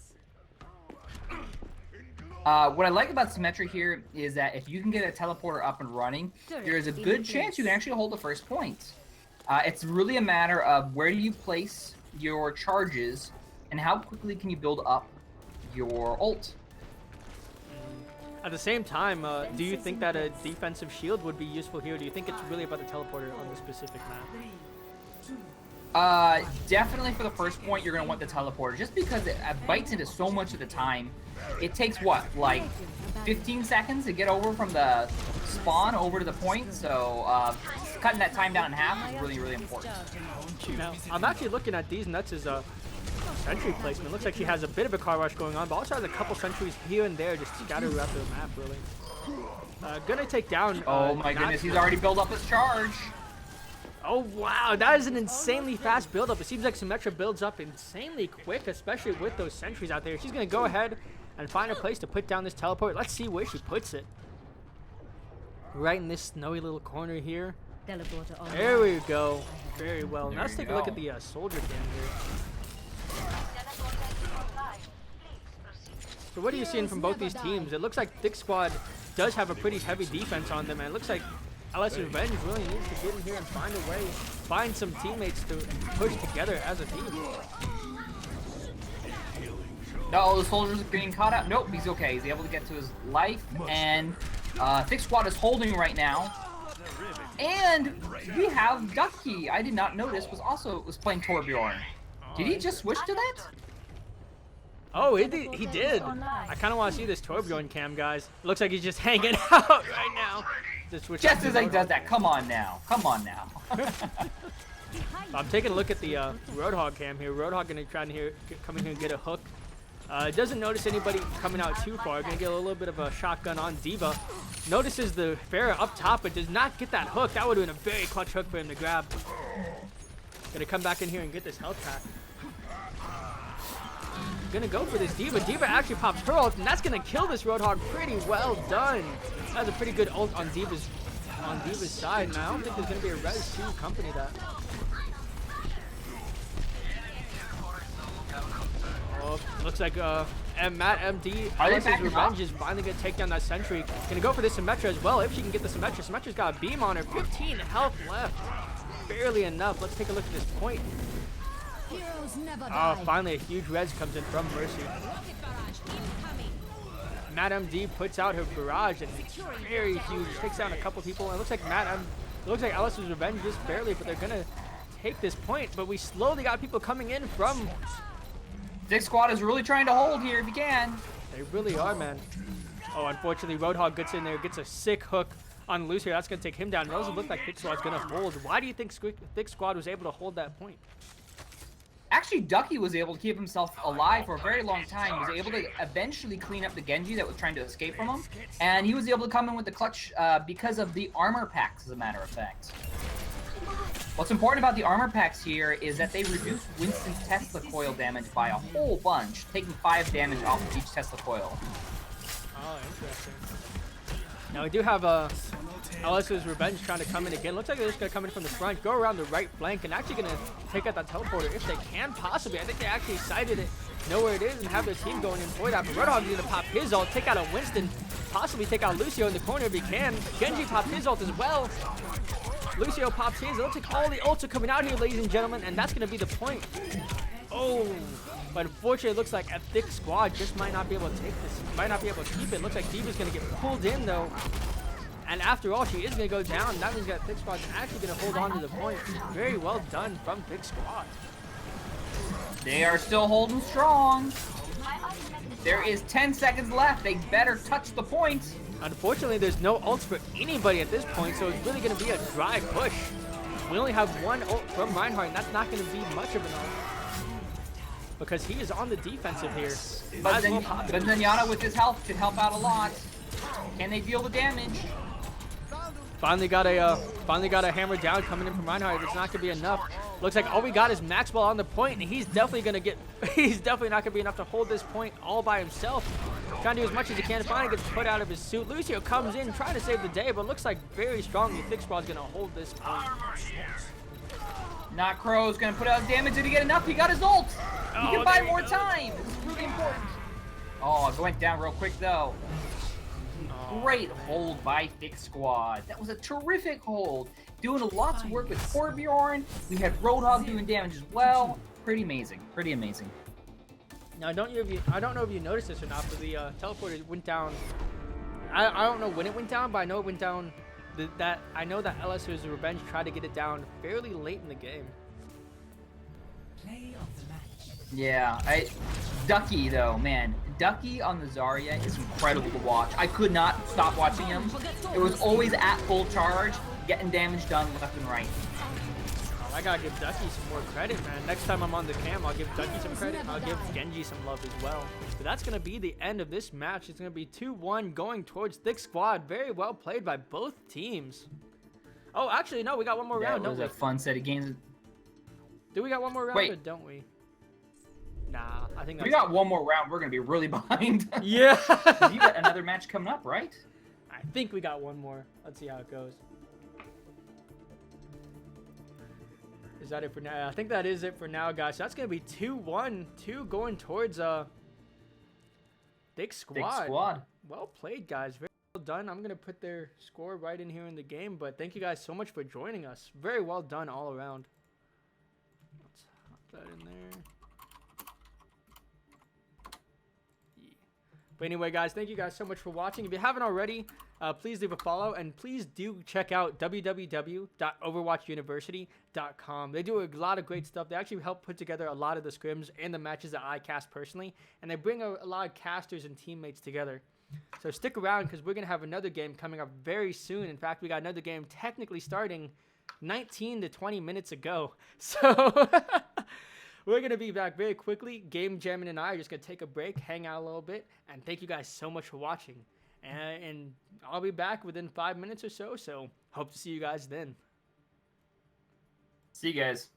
What I like about Symmetra here is that if you can get a teleporter up and running, there is a good chance you can actually hold the first point. It's really a matter of where do you place your charges and how quickly can you build up your ult. At the same time, do you think that a defensive shield would be useful here? Or do you think it's really about the teleporter on the specific map? Definitely for the first point, you're going to want the teleporter. Just because it bites into so much of the time. It takes, what, like 15 seconds to get over from the spawn over to the point. So cutting that time down in half is really, really important. Now, I'm actually looking at these nuts as a sentry placement. Looks like she has a bit of a car rush going on, but also has a couple sentries here and there just scattered throughout the map, really. Gonna take down... oh my goodness, he's already built up his charge. Oh wow, that is an insanely fast build-up. It seems like Symmetra builds up insanely quick, especially with those sentries out there. She's gonna go ahead and find a place to put down this teleport. Let's see where she puts it. Right in this snowy little corner here. There we go. Very well. Now let's take a look at the soldier cam here. So what are you seeing from both these teams? It looks like Thicc Squad does have a pretty heavy defense on them, and it looks like LS Revenge really needs to get in here and find a way, find some teammates to push together as a team. No, the soldier's being caught up. Nope, he's okay. He's able to get to his life, and Thicc Squad is holding right now. And we have Ducky. I did not notice was playing Torbjorn. Did he just switch to that? Oh, he did. I kind of want to see this Torbjorn cam, guys. It looks like he's just hanging out right now. Just as he does that. Come on now. Come on now. I'm taking a look at the Roadhog cam here. Roadhog gonna try to come in here and get a hook. Doesn't notice anybody coming out too far. Gonna get a little bit of a shotgun on D.Va. Notices the Pharah up top, but does not get that hook. That would have been a very clutch hook for him to grab. Gonna come back in here and get this health pack. Gonna go for this D.Va. D.Va actually pops her ult, and that's gonna kill this Roadhog. Pretty well done. That's a pretty good ult on D.Va's side. Now I don't think there's gonna be a res to accompany that. Oh, looks like and Matt MD, Are they Alice's backing Revenge up? is finally gonna take down that Sentry. Gonna go for the Symmetra as well if she can get the Symmetra. Symmetra's got a beam on her, 15 health left. Barely enough. Let's take a look at this point. Heroes never Oh, die. finally a huge res comes in from Mercy. Matt MD puts out her barrage and it's very huge. Takes down a couple people. And it looks like it looks like Alice's Revenge just barely, but they're gonna take this point. But we slowly got people coming in from. Thicc Squad is really trying to hold here if he can. They really are, man. Oh, unfortunately, Roadhog gets in there, gets a sick hook on Lucio. That's gonna take him down. It doesn't look like Thicc Squad's gonna hold. Why do you think Thicc Squad was able to hold that point? Actually, Ducky was able to keep himself alive for a very long time. He was able to eventually clean up the Genji that was trying to escape from him. And he was able to come in with the clutch because of the armor packs, as a matter of fact. What's important about the armor packs here is that they reduce Winston's Tesla coil damage by a whole bunch, taking 5 damage off of each Tesla coil. Oh, interesting. Now we do have Alice's Revenge trying to come in again. Looks like they're just gonna come in from the front, go around the right flank, and actually gonna take out that teleporter if they can possibly. I think they actually sighted it, know where it is, and have their team going in for that. But Roadhog's gonna pop his ult, take out a Winston, possibly take out Lucio in the corner if he can. Genji popped his ult as well. Lucio pops his. It looks like all the ults are coming out here, ladies and gentlemen, and that's gonna be the point. Oh, but unfortunately, it looks like a Thicc Squad just might not be able to take this. Might not be able to keep it. Looks like Diva's gonna get pulled in though. And after all, she is gonna go down. That means that Thicc Squad's actually gonna hold on to the point. Very well done from Thicc Squad. They are still holding strong. There is 10 seconds left. They better touch the point. Unfortunately, there's no ults for anybody at this point, so it's really gonna be a dry push. We only have one ult from Reinhardt, and that's not gonna be much of an ult. Because he is on the defensive here. But Might as then, well pop it. but Zenyatta with his health should help out a lot. Can they deal the damage? Finally got a hammer down coming in from Reinhardt. It's not gonna be enough. Looks like all we got is Maxwell on the point, and he's definitely not gonna be enough to hold this point all by himself. Trying to do as much as he can. Finally gets put out of his suit. Lucio comes in trying to save the day, but looks like very strongly Thicc Squad's gonna hold this point. Not Crow's gonna put out damage. Did he get enough? He got his ult. He Oh, can buy there he more goes. time. This is really important. Oh, it went down real quick though. Great hold by Thicc Squad. That was a terrific hold. Doing a lot of work with Torbjorn. We had Roadhog doing damage as well. Pretty amazing. Pretty amazing. Now, I don't know if you noticed this or not, but the teleporter went down. I don't know when it went down, but I know it went down. I know that LSU's Revenge tried to get it down fairly late in the game. Yeah, Ducky though, man. Ducky on the Zarya is incredible to watch. I could not stop watching him. It was always at full charge, getting damage done left and right. Oh, I gotta give Ducky some more credit, man. Next time I'm on the cam, I'll give Ducky some credit. I'll give Genji some love as well. But that's gonna be the end of this match. It's gonna be 2-1 going towards Thicc Squad. Very well played by both teams. Oh, actually, no, we got one more That round, was don't a fun set of games. we? Do we got one more round, Wait. or don't we? Nah, I think If that's we got one more round, we're gonna be really behind. Yeah. You got another match coming up, right? I think we got one more. Let's see how it goes. Is that it for now? I think that is it for now, guys. So that's gonna be 2-1, 2 going towards Thicc Squad. Thicc Squad. Well played, guys. Very well done. I'm gonna put their score right in here in the game, but thank you guys so much for joining us. Very well done all around. Let's hop that in there. But anyway, guys, thank you guys so much for watching. If you haven't already, please leave a follow, and please do check out www.overwatchuniversity.com. They do a lot of great stuff. They actually help put together a lot of the scrims and the matches that I cast personally, and they bring a lot of casters and teammates together. So stick around, because we're going to have another game coming up very soon. In fact, we got another game technically starting 19 to 20 minutes ago. So we're going to be back very quickly. Game Jammin' and I are just going to take a break, hang out a little bit, and thank you guys so much for watching. And I'll be back within 5 minutes or so, so hope to see you guys then. See you guys.